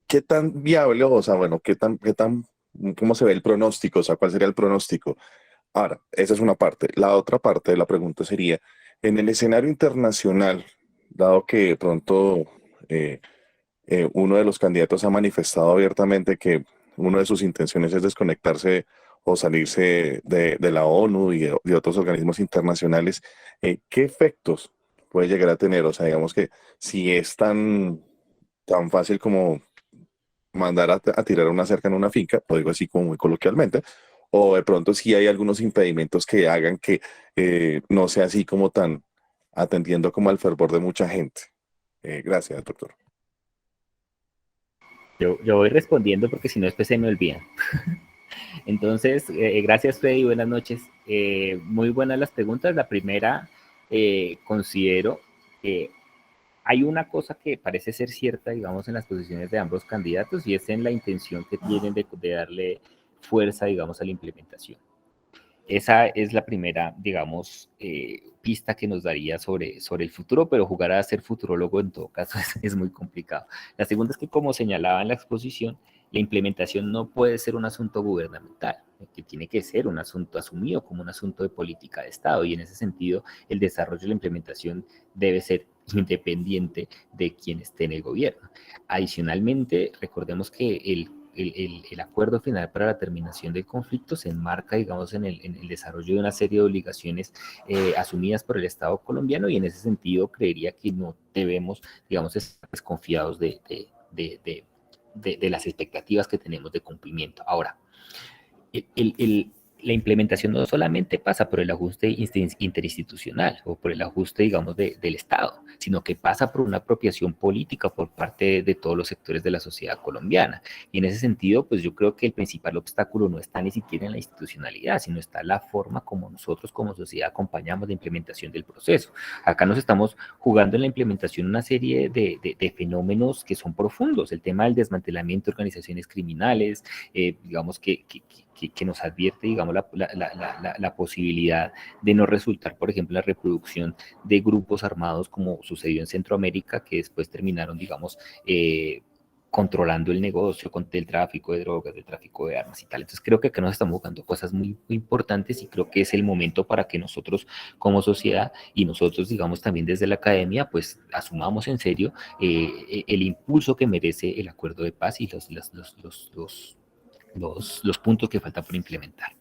¿Qué tan viable, o sea, bueno, cómo se ve el pronóstico? O sea, ¿cuál sería el pronóstico? Ahora, esa es una parte. La otra parte de la pregunta sería, en el escenario internacional, dado que de pronto uno de los candidatos ha manifestado abiertamente que una de sus intenciones es desconectarse o salirse de la ONU y de otros organismos internacionales, ¿qué efectos puede llegar a tener? O sea, digamos que si es tan fácil como mandar a tirar una cerca en una finca, lo digo así como muy coloquialmente, o de pronto si hay algunos impedimentos que hagan que no sea así como tan atendiendo como al fervor de mucha gente. Gracias, doctor. Yo voy respondiendo porque si no después se me olvida. Entonces, gracias Freddy, buenas noches. Muy buenas las preguntas. La primera, considero que hay una cosa que parece ser cierta, digamos, en las posiciones de ambos candidatos y es en la intención que tienen de darle fuerza, digamos, a la implementación. Esa es la primera, digamos, pista que nos daría sobre el futuro, pero jugar a ser futurólogo en todo caso es muy complicado. La segunda es que, como señalaba en la exposición, la implementación no puede ser un asunto gubernamental, que tiene que ser un asunto asumido como un asunto de política de Estado, y en ese sentido el desarrollo de la implementación debe ser independiente de quien esté en el gobierno. Adicionalmente, recordemos que el acuerdo final para la terminación del conflicto se enmarca, digamos, en el desarrollo de una serie de obligaciones asumidas por el Estado colombiano, y en ese sentido creería que no debemos, digamos, estar desconfiados de las expectativas que tenemos de cumplimiento. Ahora, la implementación no solamente pasa por el ajuste interinstitucional o por el ajuste, digamos, del Estado, sino que pasa por una apropiación política por parte de todos los sectores de la sociedad colombiana. Y en ese sentido, pues yo creo que el principal obstáculo no está ni siquiera en la institucionalidad, sino está en la forma como nosotros como sociedad acompañamos la implementación del proceso. Acá nos estamos jugando en la implementación una serie de fenómenos que son profundos. El tema del desmantelamiento de organizaciones criminales, digamos que nos advierte, digamos, la posibilidad de no resultar, por ejemplo, la reproducción de grupos armados como sucedió en Centroamérica, que después terminaron, digamos, controlando el negocio del tráfico de drogas, del tráfico de armas y tal. Entonces creo que acá nos estamos jugando cosas muy, muy importantes, y creo que es el momento para que nosotros como sociedad y nosotros, digamos, también desde la academia, pues asumamos en serio el impulso que merece el acuerdo de paz y los puntos que faltan por implementar.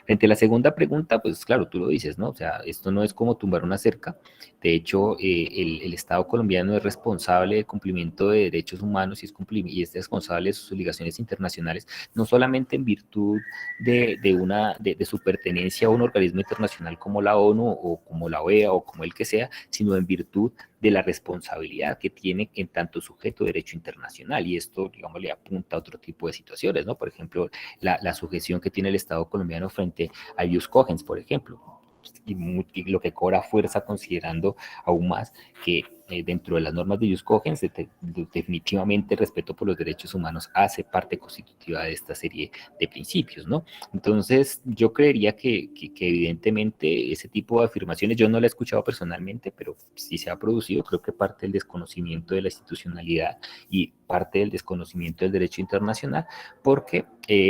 Frente a la segunda pregunta, pues claro, tú lo dices, ¿no? O sea, esto no es como tumbar una cerca. De hecho, el Estado colombiano es responsable del cumplimiento de derechos humanos y es responsable de sus obligaciones internacionales, no solamente en virtud de su pertenencia a un organismo internacional como la ONU o como la OEA o como el que sea, sino en virtud de la responsabilidad que tiene en tanto sujeto de derecho internacional. Y esto, digamos, le apunta a otro tipo de situaciones, ¿no? Por ejemplo, la sujeción que tiene el Estado colombiano frente a ius cogens, por ejemplo, y lo que cobra fuerza considerando aún más que dentro de las normas de ius cogens, definitivamente el respeto por los derechos humanos hace parte constitutiva de esta serie de principios, ¿no? Entonces, yo creería que evidentemente ese tipo de afirmaciones, yo no la he escuchado personalmente, pero sí se ha producido, creo que parte del desconocimiento de la institucionalidad y parte del desconocimiento del derecho internacional, porque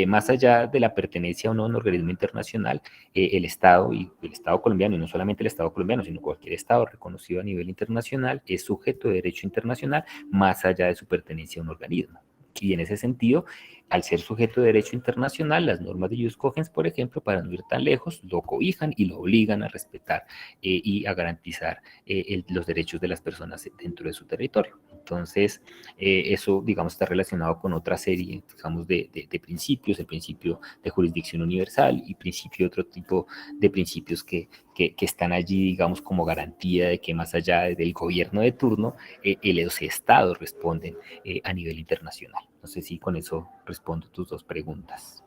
más allá de la pertenencia o no a un organismo internacional, el Estado colombiano, y no solamente el Estado colombiano, sino cualquier Estado reconocido a nivel internacional, es sujeto de derecho internacional más allá de su pertenencia a un organismo. Y en ese sentido, al ser sujeto de derecho internacional, las normas de ius cogens, por ejemplo, para no ir tan lejos, lo cobijan y lo obligan a respetar y a garantizar los derechos de las personas dentro de su territorio. Entonces, eso, digamos, está relacionado con otra serie, digamos, de principios, el principio de jurisdicción universal y otro tipo de principios que están allí, digamos, como garantía de que más allá del gobierno de turno, los estados responden a nivel internacional. No sé si con eso respondo tus dos preguntas.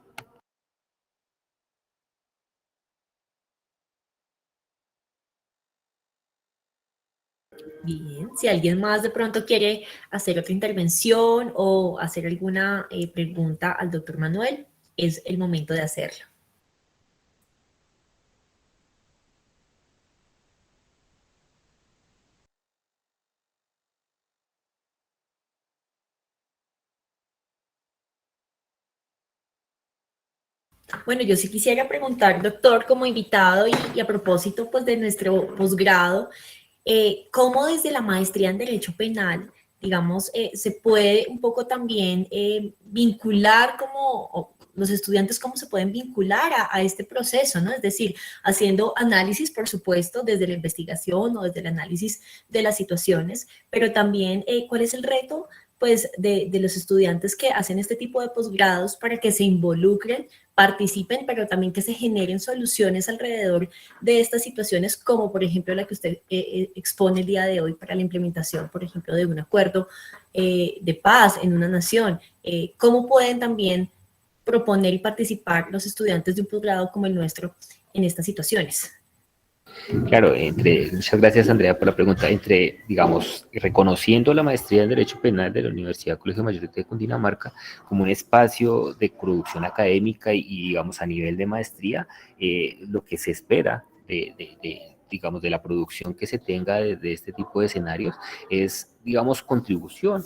Bien, si alguien más de pronto quiere hacer otra intervención o hacer alguna pregunta al doctor Manuel, es el momento de hacerlo. Bueno, yo sí quisiera preguntar, doctor, como invitado y a propósito pues, de nuestro posgrado, ¿cómo desde la maestría en Derecho Penal, digamos, se puede un poco también vincular los estudiantes, cómo se pueden vincular a este proceso, ¿no? Es decir, haciendo análisis, por supuesto, desde la investigación o desde el análisis de las situaciones, pero también cuál es el reto, pues, de los estudiantes que hacen este tipo de posgrados para que se involucren, participen, pero también que se generen soluciones alrededor de estas situaciones, como por ejemplo la que usted expone el día de hoy para la implementación, por ejemplo, de un acuerdo de paz en una nación. ¿Cómo pueden también proponer y participar los estudiantes de un posgrado como el nuestro en estas situaciones? Claro, muchas gracias, Andrea, por la pregunta. Digamos, reconociendo la maestría en Derecho Penal de la Universidad Colegio Mayor de Cundinamarca como un espacio de producción académica y digamos, a nivel de maestría, lo que se espera digamos, de la producción que se tenga de este tipo de escenarios es, digamos, contribución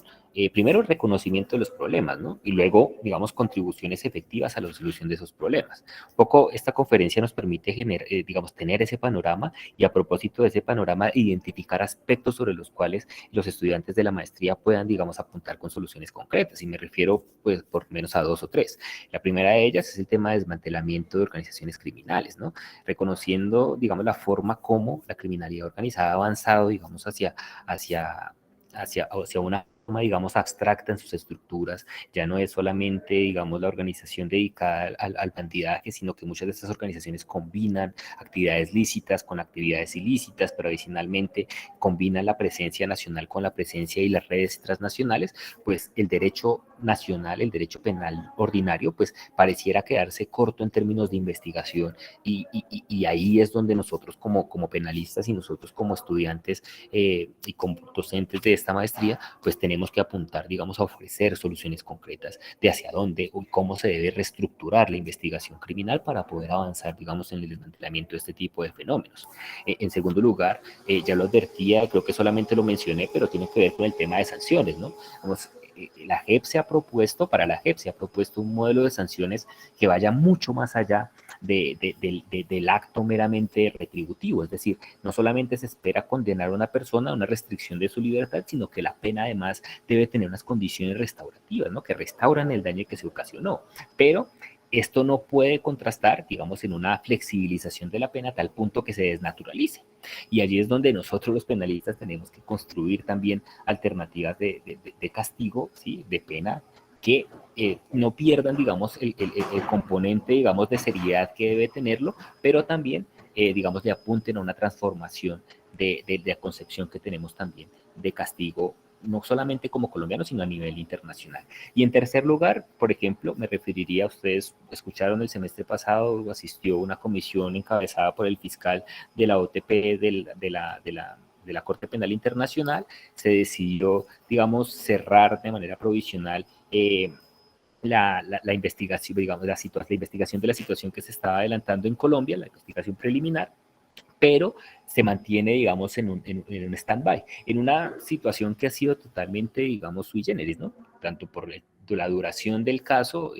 primero, el reconocimiento de los problemas, ¿no? Y luego, digamos, contribuciones efectivas a la solución de esos problemas. Un poco esta conferencia nos permite digamos, tener ese panorama y a propósito de ese panorama, identificar aspectos sobre los cuales los estudiantes de la maestría puedan, digamos, apuntar con soluciones concretas. Y me refiero, pues, por lo menos a 2 o 3. La primera de ellas es el tema de desmantelamiento de organizaciones criminales, ¿no? Reconociendo, digamos, la forma como la criminalidad organizada ha avanzado, digamos, hacia una forma, digamos, abstracta en sus estructuras. Ya no es solamente, digamos, la organización dedicada al bandidaje, sino que muchas de estas organizaciones combinan actividades lícitas con actividades ilícitas, pero adicionalmente combinan la presencia nacional con la presencia y las redes transnacionales. Pues el derecho nacional, el derecho penal ordinario, pues pareciera quedarse corto en términos de investigación, y ahí es donde nosotros como penalistas y nosotros como estudiantes y como docentes de esta maestría, pues tenemos que apuntar, digamos, a ofrecer soluciones concretas de hacia dónde o cómo se debe reestructurar la investigación criminal para poder avanzar, digamos, en el desmantelamiento de este tipo de fenómenos. En segundo lugar, ya lo advertía, creo que solamente lo mencioné, pero tiene que ver con el tema de sanciones, ¿no? Vamos, la JEP se ha propuesto, para la JEP se ha propuesto un modelo de sanciones que vaya mucho más allá del acto meramente retributivo. Es decir, no solamente se espera condenar a una persona a una restricción de su libertad, sino que la pena además debe tener unas condiciones restaurativas, ¿no? Que restauran el daño que se ocasionó. Pero esto no puede contrastar, digamos, en una flexibilización de la pena a tal punto que se desnaturalice. Y allí es donde nosotros los penalistas tenemos que construir también alternativas de castigo, ¿sí? De pena, que no pierdan, digamos, el componente, digamos, de seriedad que debe tenerlo, pero también, digamos, le apunten a una transformación de la concepción que tenemos también de castigo, no solamente como colombianos, sino a nivel internacional. Y en tercer lugar, por ejemplo, me referiría a ustedes, escucharon el semestre pasado, asistió una comisión encabezada por el fiscal de la OTP de la Corte Penal Internacional. Se decidió, digamos, cerrar de manera provisional la investigación, digamos, la investigación de la situación que se estaba adelantando en Colombia, la investigación preliminar, pero se mantiene, digamos, en un stand-by, en una situación que ha sido totalmente, digamos, sui generis, ¿no? Tanto por la duración del caso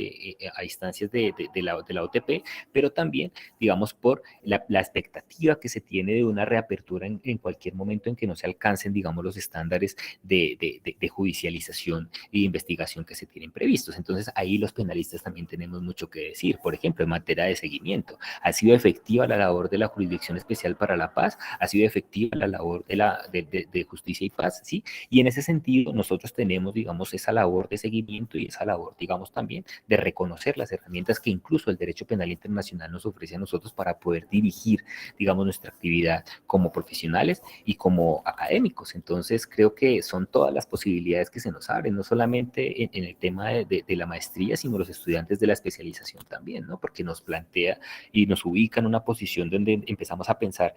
a instancias de la OTP, pero también, digamos, por la expectativa que se tiene de una reapertura en cualquier momento en que no se alcancen, digamos, los estándares de judicialización y de investigación que se tienen previstos. Entonces, ahí los penalistas también tenemos mucho que decir. Por ejemplo, en materia de seguimiento, ¿ha sido efectiva la labor de la Jurisdicción Especial para la Paz? ¿Ha sido efectiva la labor de Justicia y Paz? ¿Sí? Y en ese sentido, nosotros tenemos, digamos, esa labor de seguimiento y esa labor, digamos, también de reconocer las herramientas que incluso el derecho penal internacional nos ofrece a nosotros para poder dirigir, digamos, nuestra actividad como profesionales y como académicos. Entonces, creo que son todas las posibilidades que se nos abren, no solamente en el tema de la maestría, sino los estudiantes de la especialización también, ¿no? Porque nos plantea y nos ubica en una posición donde empezamos a pensar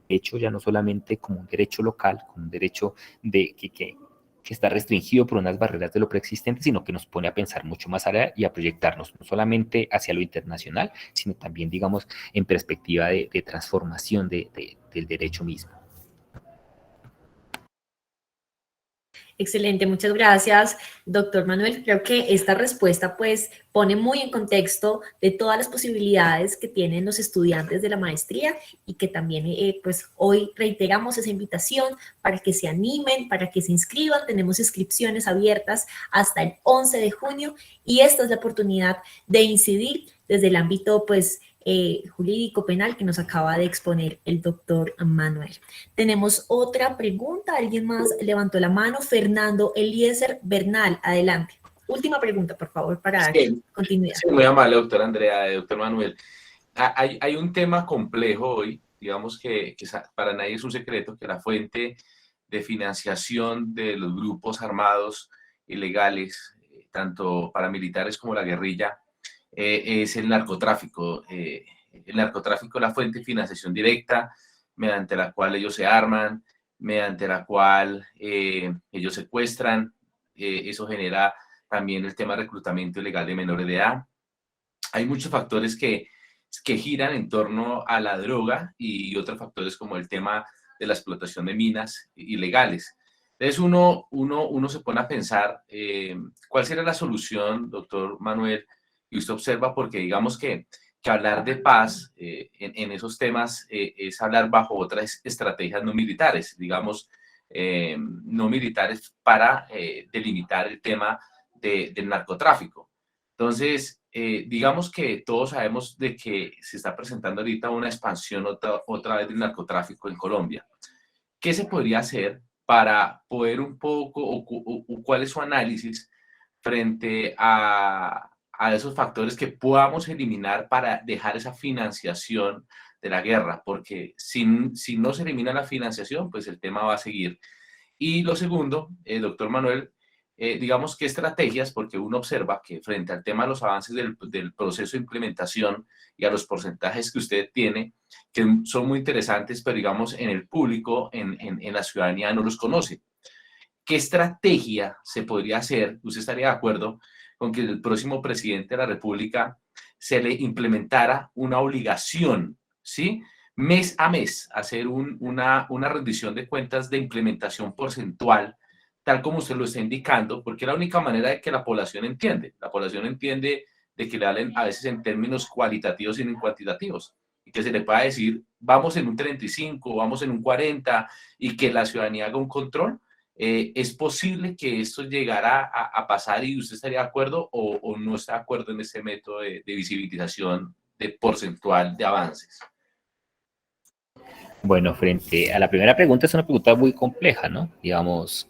derecho ya no solamente como un derecho local, como un derecho que está restringido por unas barreras de lo preexistente, sino que nos pone a pensar mucho más allá y a proyectarnos no solamente hacia lo internacional, sino también, digamos, en perspectiva de transformación del derecho mismo. Excelente, muchas gracias, doctor Manuel. Creo que esta respuesta pues pone muy en contexto de todas las posibilidades que tienen los estudiantes de la maestría y que también pues hoy reiteramos esa invitación para que se animen, para que se inscriban. Tenemos inscripciones abiertas hasta el 11 de junio y esta es la oportunidad de incidir desde el ámbito pues jurídico penal que nos acaba de exponer el doctor Manuel. Tenemos otra pregunta, alguien más levantó la mano, Fernando Eliezer Bernal, adelante. Última pregunta, por favor, para continuidad. Sí, muy amable, doctora Andrea, doctor Manuel. Hay un tema complejo hoy, digamos que para nadie es un secreto, que la fuente de financiación de los grupos armados ilegales, tanto paramilitares como la guerrilla, es el narcotráfico. El narcotráfico es la fuente de financiación directa mediante la cual ellos se arman, mediante la cual ellos secuestran. Eso genera también el tema de reclutamiento ilegal de menores de edad. Hay muchos factores que giran en torno a la droga y otros factores como el tema de la explotación de minas ilegales. Entonces uno se pone a pensar cuál sería la solución, doctor Manuel, y usted observa, porque digamos que hablar de paz en esos temas es hablar bajo otras estrategias no militares, digamos, no militares para delimitar el tema del narcotráfico. Entonces, digamos que todos sabemos de que se está presentando ahorita una expansión otra vez del narcotráfico en Colombia. ¿Qué se podría hacer para poder un poco, o cuál es su análisis frente a esos factores que podamos eliminar para dejar esa financiación de la guerra? Porque si no se elimina la financiación, pues el tema va a seguir. Y lo segundo, doctor Manuel, digamos qué estrategias, porque uno observa que frente al tema de los avances del proceso de implementación y a los porcentajes que usted tiene, que son muy interesantes, pero digamos en el público, en la ciudadanía no los conoce. ¿Qué estrategia se podría hacer? ¿Usted estaría de acuerdo con que el próximo presidente de la República se le implementara una obligación, ¿sí? Mes a mes, hacer una rendición de cuentas de implementación porcentual, tal como usted lo está indicando, porque es la única manera de que la población entiende. La población entiende de que le hablen a veces en términos cualitativos y no en cuantitativos, y que se le pueda decir, vamos en un 35, vamos en un 40, y que la ciudadanía haga un control. ¿Es posible que esto llegara a pasar y usted estaría de acuerdo o no está de acuerdo en ese método de visibilización de porcentual de avances? Bueno, frente a la primera pregunta, es una pregunta muy compleja, ¿no? Digamos,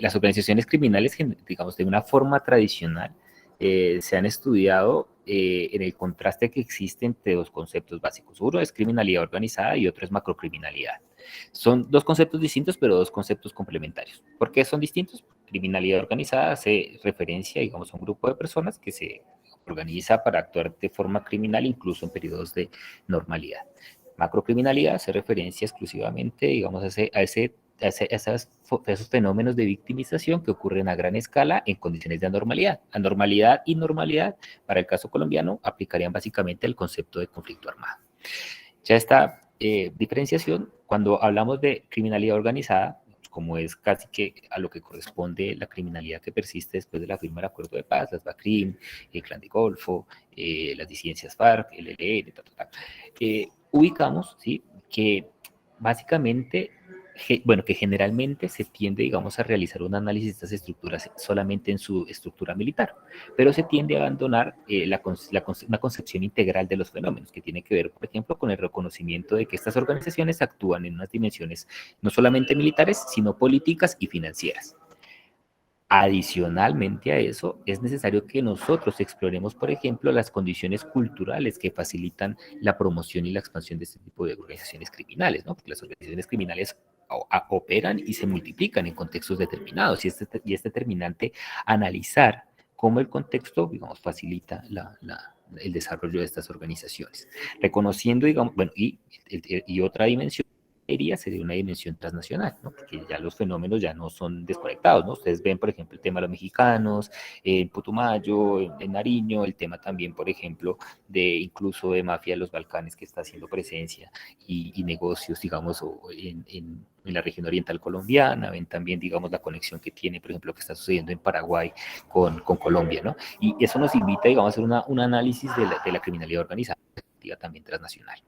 las organizaciones criminales, digamos, de una forma tradicional, se han estudiado en el contraste que existe entre dos conceptos básicos. Uno es criminalidad organizada y otro es macrocriminalidad. Son dos conceptos distintos, pero dos conceptos complementarios. ¿Por qué son distintos? Criminalidad organizada hace referencia, digamos, a un grupo de personas que se organiza para actuar de forma criminal, incluso en periodos de normalidad. Macrocriminalidad hace referencia exclusivamente, digamos, a esos fenómenos de victimización que ocurren a gran escala en condiciones de anormalidad. Anormalidad y normalidad, para el caso colombiano, aplicarían básicamente el concepto de conflicto armado. Ya esta diferenciación, cuando hablamos de criminalidad organizada, como es casi que a lo que corresponde la criminalidad que persiste después de la firma del acuerdo de paz, las BACRIM, el Clan de Golfo, las disidencias FARC, el ELN, ubicamos, ¿sí?, que básicamente, bueno, que generalmente se tiende, digamos, a realizar un análisis de estas estructuras solamente en su estructura militar, pero se tiende a abandonar una concepción integral de los fenómenos, que tiene que ver, por ejemplo, con el reconocimiento de que estas organizaciones actúan en unas dimensiones no solamente militares, sino políticas y financieras. Adicionalmente a eso, es necesario que nosotros exploremos, por ejemplo, las condiciones culturales que facilitan la promoción y la expansión de este tipo de organizaciones criminales, ¿no? Porque las organizaciones criminales operan y se multiplican en contextos determinados, y es determinante analizar cómo el contexto, digamos, facilita el desarrollo de estas organizaciones. Reconociendo, digamos, bueno, y otra dimensión sería una dimensión transnacional, ¿no? Porque ya los fenómenos ya no son desconectados, ¿no? Ustedes ven, por ejemplo, el tema de los mexicanos, en Putumayo, en Nariño, el tema también, por ejemplo, de incluso de mafia de los Balcanes que está haciendo presencia y negocios, digamos, en la región oriental colombiana. Ven también, digamos, la conexión que tiene, por ejemplo, que está sucediendo en Paraguay con Colombia, ¿no? Y eso nos invita, digamos, a hacer un análisis de la criminalidad organizada, también transnacional.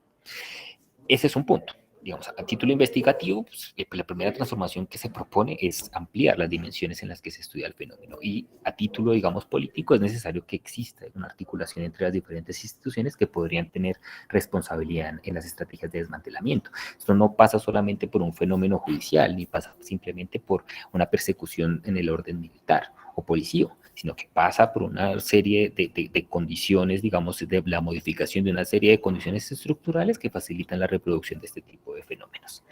Ese es un punto. Digamos, a título investigativo, pues, la primera transformación que se propone es ampliar las dimensiones en las que se estudia el fenómeno, y a título, digamos, político, es necesario que exista una articulación entre las diferentes instituciones que podrían tener responsabilidad en las estrategias de desmantelamiento. Esto no pasa solamente por un fenómeno judicial, ni pasa simplemente por una persecución en el orden militar o policíaco, sino que pasa por una serie de condiciones, digamos, de la modificación de una serie de condiciones estructurales que facilitan la reproducción de este tipo de fenómenos.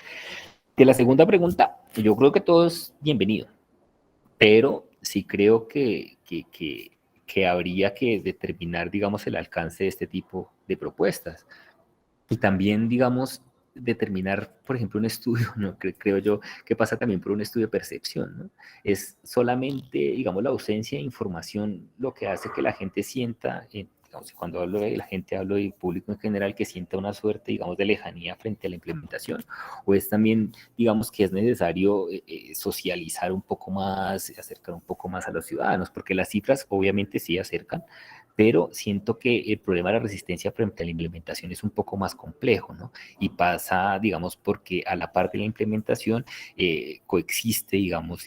De la segunda pregunta, yo creo que todo es bienvenido, pero sí creo que habría que determinar, digamos, el alcance de este tipo de propuestas. Y también, digamos, determinar, por ejemplo, un estudio, ¿no? Creo yo que pasa también por un estudio de percepción, ¿no? Es solamente, digamos, la ausencia de información lo que hace que la gente sienta, digamos, cuando hablo de la gente, hablo del público en general, que sienta una suerte, digamos, de lejanía frente a la implementación, o es también, digamos, que es necesario socializar un poco más, acercar un poco más a los ciudadanos, porque las cifras obviamente sí acercan, pero siento que el problema de la resistencia frente a la implementación es un poco más complejo, ¿no? Y pasa, digamos, porque a la par de la implementación coexiste, digamos,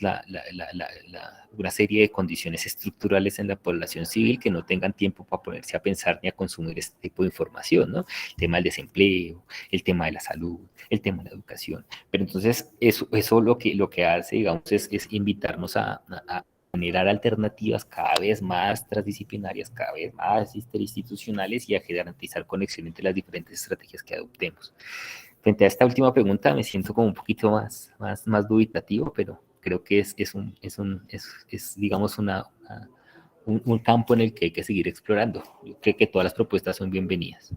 una serie de condiciones estructurales en la población civil que no tengan tiempo para ponerse a pensar ni a consumir este tipo de información, ¿no? El tema del desempleo, el tema de la salud, el tema de la educación. Pero entonces eso lo que hace, digamos, es invitarnos a generar alternativas cada vez más transdisciplinarias, cada vez más interinstitucionales y a garantizar conexión entre las diferentes estrategias que adoptemos. Frente a esta última pregunta me siento como un poquito más dubitativo, pero creo que es digamos, un campo en el que hay que seguir explorando. Yo creo que todas las propuestas son bienvenidas.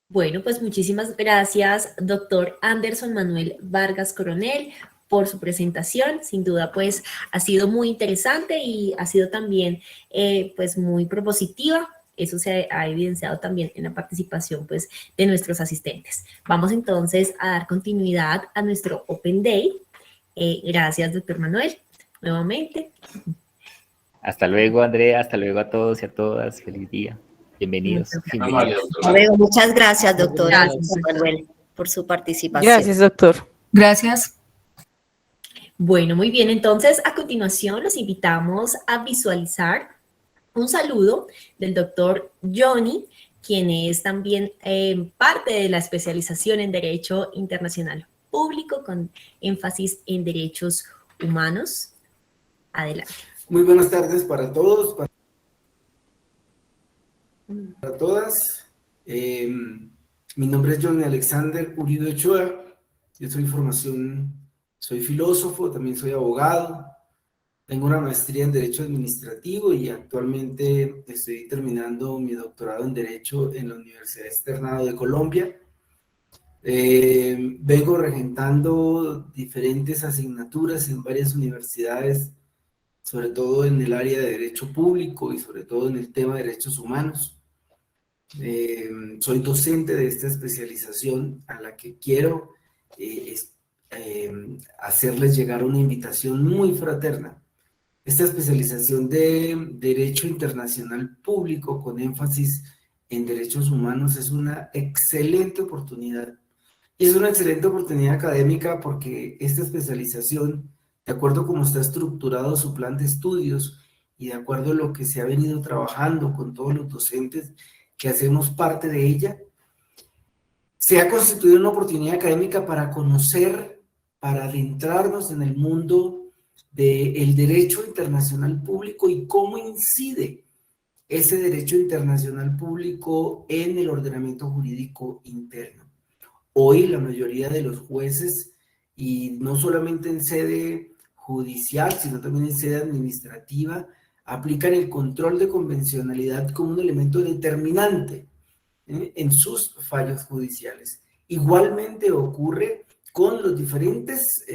Bueno, pues muchísimas gracias, doctor Anderson Manuel Vargas Coronel, por su presentación. Sin duda, pues ha sido muy interesante y ha sido también pues muy propositiva. Eso se ha evidenciado también en la participación pues de nuestros asistentes. Vamos entonces a dar continuidad a nuestro Open Day. Gracias, doctor Manuel, nuevamente. Hasta luego, Andrea. Hasta luego a todos y a todas. Feliz día. Bienvenidos. Hasta luego. Muchas gracias, doctora Manuel, por su participación. Gracias, doctor. Gracias. Bueno, muy bien. Entonces, a continuación, los invitamos a visualizar un saludo del doctor Johnny, quien es también parte de la especialización en Derecho Internacional Público con énfasis en derechos humanos. Adelante. Muy buenas tardes para todos, para todas. Mi nombre es Johnny Alexander Uribe Ochoa. Yo soy filósofo, también soy abogado. Tengo una maestría en Derecho Administrativo y actualmente estoy terminando mi doctorado en Derecho en la Universidad Externado de Colombia. Vengo regentando diferentes asignaturas en varias universidades, sobre todo en el área de Derecho Público y sobre todo en el tema de Derechos Humanos. Soy docente de esta especialización a la que quiero hacerles llegar una invitación muy fraterna. Esta especialización de Derecho Internacional Público con énfasis en derechos humanos es una excelente oportunidad. Y es una excelente oportunidad académica porque esta especialización, de acuerdo a cómo está estructurado su plan de estudios y de acuerdo a lo que se ha venido trabajando con todos los docentes que hacemos parte de ella, se ha constituido una oportunidad académica para conocer, para adentrarnos en el mundo del derecho internacional público y cómo incide ese derecho internacional público en el ordenamiento jurídico interno. Hoy la mayoría de los jueces, y no solamente en sede judicial, sino también en sede administrativa, aplican el control de convencionalidad como un elemento determinante en sus fallos judiciales. Igualmente ocurre con los diferentes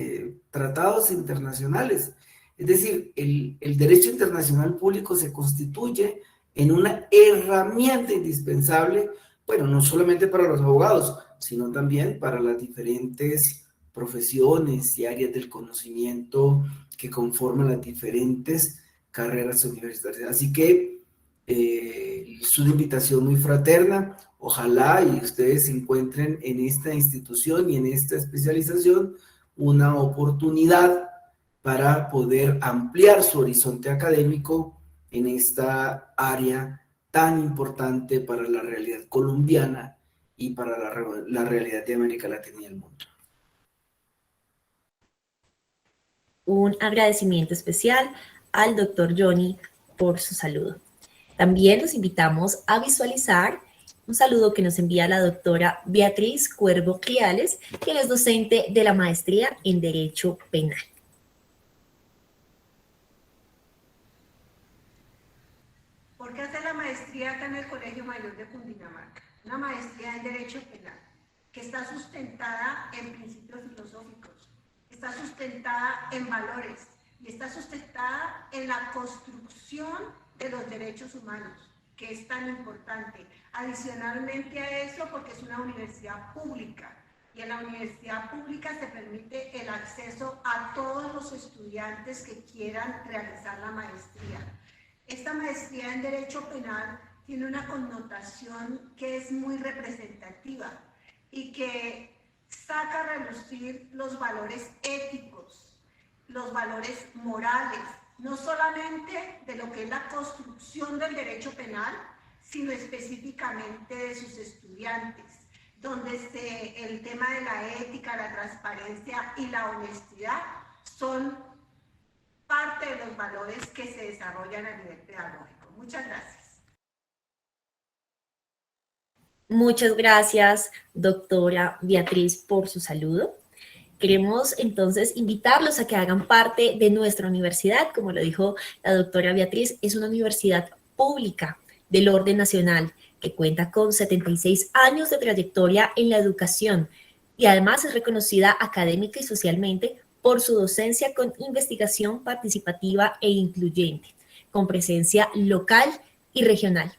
tratados internacionales. Es decir, el derecho internacional público se constituye en una herramienta indispensable, bueno, no solamente para los abogados, sino también para las diferentes profesiones y áreas del conocimiento que conforman las diferentes carreras universitarias. Así que es una invitación muy fraterna. Ojalá y ustedes encuentren en esta institución y en esta especialización una oportunidad para poder ampliar su horizonte académico en esta área tan importante para la realidad colombiana y para la realidad de América Latina y el mundo. Un agradecimiento especial al doctor Johnny por su saludo. También los invitamos a visualizar un saludo que nos envía la doctora Beatriz Cuervo Criales, quien es docente de la maestría en Derecho Penal. ¿Por qué hacer la maestría acá en el Colegio Mayor de Cundinamarca? Una maestría en Derecho Penal, que está sustentada en principios filosóficos, está sustentada en valores y está sustentada en la construcción de los derechos humanos, que es tan importante. Adicionalmente a eso, porque es una universidad pública, y en la universidad pública se permite el acceso a todos los estudiantes que quieran realizar la maestría. Esta maestría en Derecho Penal tiene una connotación que es muy representativa y que saca a relucir los valores éticos, los valores morales, no solamente de lo que es la construcción del derecho penal, sino específicamente de sus estudiantes, donde el tema de la ética, la transparencia y la honestidad son parte de los valores que se desarrollan a nivel pedagógico. Muchas gracias. Muchas gracias, doctora Beatriz, por su saludo. Queremos entonces invitarlos a que hagan parte de nuestra universidad. Como lo dijo la doctora Beatriz, es una universidad pública del orden nacional que cuenta con 76 años de trayectoria en la educación y además es reconocida académica y socialmente por su docencia con investigación participativa e incluyente, con presencia local y regional.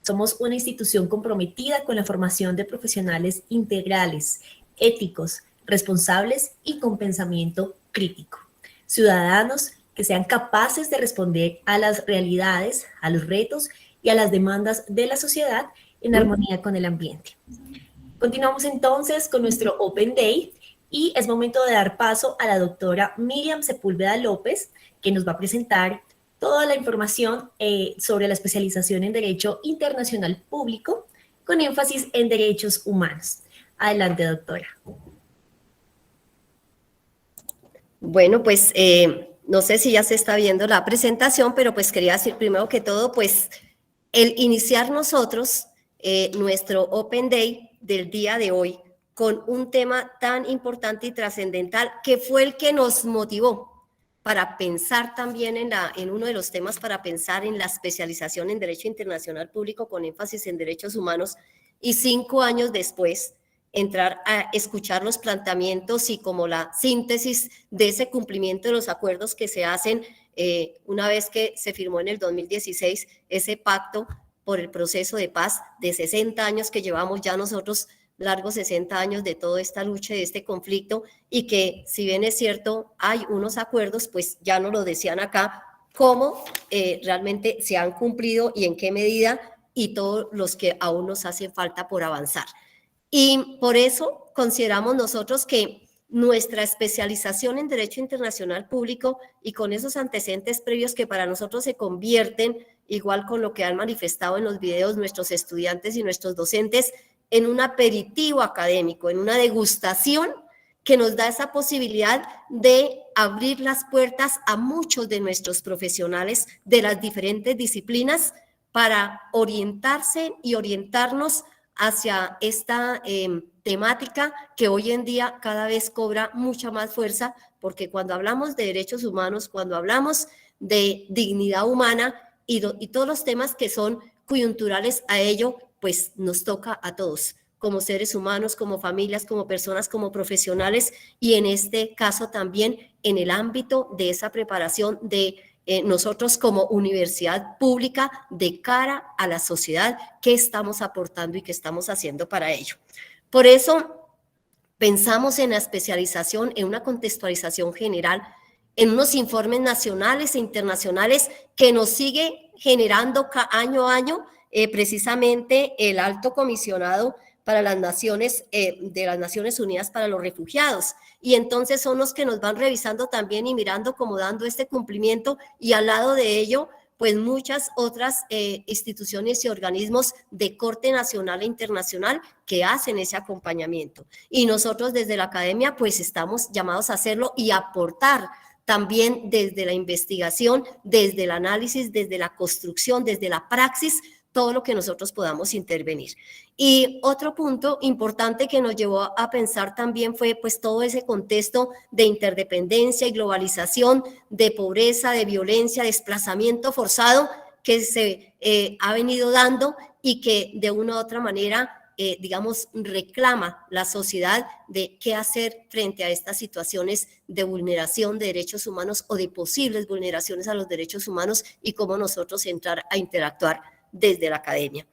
Somos una institución comprometida con la formación de profesionales integrales, éticos, responsables y con pensamiento crítico. Ciudadanos que sean capaces de responder a las realidades, a los retos y a las demandas de la sociedad en armonía con el ambiente. Continuamos entonces con nuestro Open Day y es momento de dar paso a la doctora Miriam Sepúlveda López, que nos va a presentar toda la información sobre la especialización en Derecho Internacional Público con énfasis en derechos humanos. Adelante, doctora. Bueno, pues no sé si ya se está viendo la presentación, pero pues quería decir primero que todo, pues el iniciar nosotros nuestro Open Day del día de hoy con un tema tan importante y trascendental que fue el que nos motivó para pensar también en uno de los temas, para pensar en la especialización en Derecho Internacional Público con énfasis en derechos humanos y 5 años después entrar a escuchar los planteamientos y como la síntesis de ese cumplimiento de los acuerdos que se hacen una vez que se firmó en el 2016 ese pacto por el proceso de paz de 60 años que llevamos ya nosotros, largos 60 años de toda esta lucha, de este conflicto, y que si bien es cierto, hay unos acuerdos, pues ya nos lo decían acá, cómo realmente se han cumplido y en qué medida, y todos los que aún nos hacen falta por avanzar. Y por eso consideramos nosotros que nuestra especialización en Derecho Internacional Público y con esos antecedentes previos que para nosotros se convierten, igual con lo que han manifestado en los videos nuestros estudiantes y nuestros docentes, en un aperitivo académico, en una degustación que nos da esa posibilidad de abrir las puertas a muchos de nuestros profesionales de las diferentes disciplinas para orientarse y orientarnos hacia esta temática que hoy en día cada vez cobra mucha más fuerza, porque cuando hablamos de derechos humanos, cuando hablamos de dignidad humana y todos los temas que son coyunturales a ello, pues nos toca a todos, como seres humanos, como familias, como personas, como profesionales, y en este caso también en el ámbito de esa preparación de nosotros como universidad pública de cara a la sociedad, qué estamos aportando y qué estamos haciendo para ello. Por eso pensamos en la especialización, en una contextualización general, en unos informes nacionales e internacionales que nos sigue generando año a año precisamente el alto comisionado para las naciones, de las Naciones Unidas para los Refugiados. Y entonces son los que nos van revisando también y mirando como dando este cumplimiento, y al lado de ello, pues muchas otras instituciones y organismos de corte nacional e internacional que hacen ese acompañamiento. Y nosotros desde la academia pues estamos llamados a hacerlo y aportar también desde la investigación, desde el análisis, desde la construcción, desde la praxis, todo lo que nosotros podamos intervenir. Y otro punto importante que nos llevó a pensar también fue pues todo ese contexto de interdependencia y globalización, de pobreza, de violencia, desplazamiento forzado que se ha venido dando y que de una u otra manera digamos, reclama la sociedad de qué hacer frente a estas situaciones de vulneración de derechos humanos o de posibles vulneraciones a los derechos humanos y cómo nosotros entrar a interactuar desde la academia.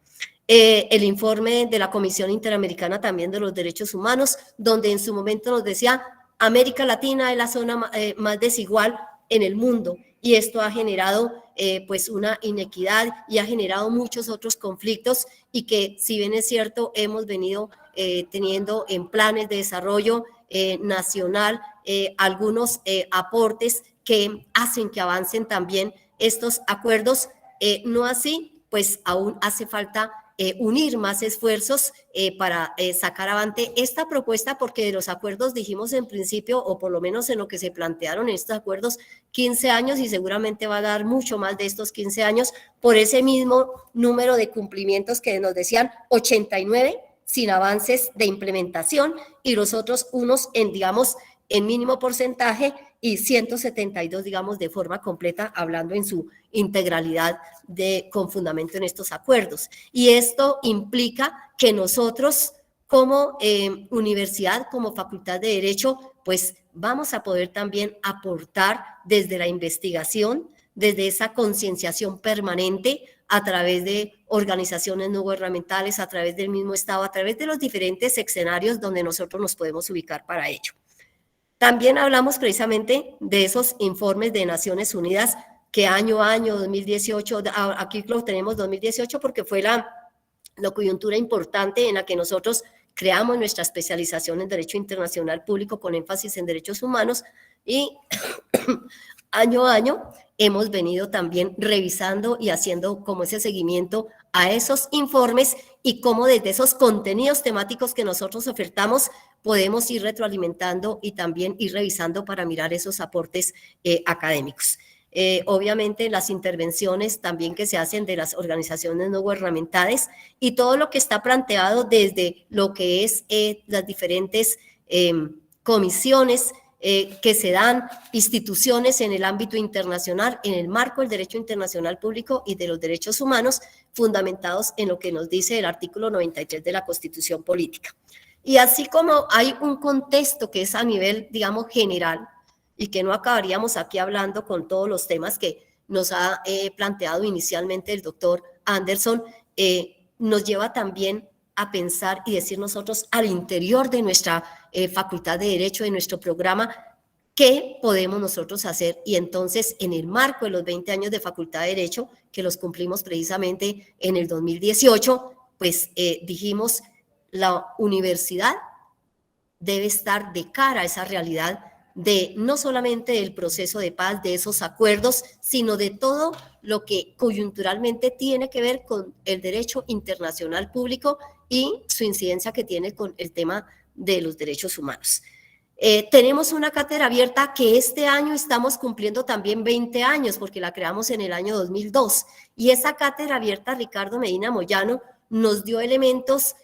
El informe de la Comisión Interamericana también de los Derechos Humanos, donde en su momento nos decía, América Latina es la zona más desigual en el mundo, y esto ha generado pues una inequidad y ha generado muchos otros conflictos, y que si bien es cierto hemos venido teniendo en planes de desarrollo nacional algunos aportes que hacen que avancen también estos acuerdos, no así, pues aún hace falta unir más esfuerzos para sacar adelante esta propuesta, porque de los acuerdos dijimos en principio, o por lo menos en lo que se plantearon en estos acuerdos, 15 años, y seguramente va a dar mucho más de estos 15 años por ese mismo número de cumplimientos que nos decían, 89 sin avances de implementación y los otros unos en, digamos, en mínimo porcentaje, y 172, digamos, de forma completa, hablando en su integralidad con fundamento en estos acuerdos. Y esto implica que nosotros como universidad, como Facultad de Derecho, pues vamos a poder también aportar desde la investigación, desde esa concienciación permanente, a través de organizaciones no gubernamentales, a través del mismo Estado, a través de los diferentes escenarios donde nosotros nos podemos ubicar para ello. También hablamos precisamente de esos informes de Naciones Unidas que año a año, 2018, aquí lo tenemos 2018 porque fue la coyuntura importante en la que nosotros creamos nuestra especialización en Derecho Internacional Público con énfasis en derechos humanos, y año a año hemos venido también revisando y haciendo como ese seguimiento a esos informes, y cómo desde esos contenidos temáticos que nosotros ofertamos podemos ir retroalimentando y también ir revisando para mirar esos aportes académicos. Obviamente las intervenciones también que se hacen de las organizaciones no gubernamentales y todo lo que está planteado desde lo que es las diferentes comisiones que se dan, instituciones en el ámbito internacional, en el marco del derecho internacional público y de los derechos humanos, fundamentados en lo que nos dice el artículo 93 de la Constitución Política. Y así como hay un contexto que es a nivel, digamos, general, y que no acabaríamos aquí hablando con todos los temas que nos ha planteado inicialmente el doctor Anderson, nos lleva también a pensar y decir nosotros al interior de nuestra Facultad de Derecho, de nuestro programa, qué podemos nosotros hacer. Y entonces, en el marco de los 20 años de Facultad de Derecho, que los cumplimos precisamente en el 2018, pues dijimos, la universidad debe estar de cara a esa realidad de no solamente del proceso de paz, de esos acuerdos, sino de todo lo que coyunturalmente tiene que ver con el derecho internacional público y su incidencia que tiene con el tema de los derechos humanos. Tenemos una cátedra abierta que este año estamos cumpliendo también 20 años, porque la creamos en el año 2002, y esa cátedra abierta, Ricardo Medina Moyano, nos dio elementos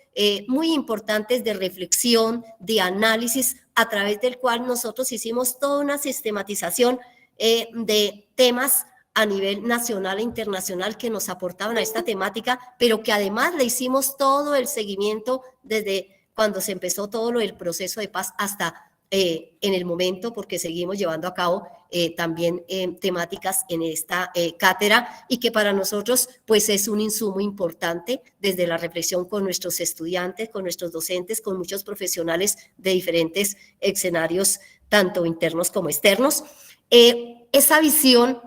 muy importantes de reflexión, de análisis, a través del cual nosotros hicimos toda una sistematización de temas a nivel nacional e internacional que nos aportaban a esta temática, pero que además le hicimos todo el seguimiento desde cuando se empezó todo el proceso de paz hasta en el momento, porque seguimos llevando a cabo también temáticas en esta cátedra, y que para nosotros pues es un insumo importante desde la reflexión con nuestros estudiantes, con nuestros docentes, con muchos profesionales de diferentes escenarios, tanto internos como externos. Esa visión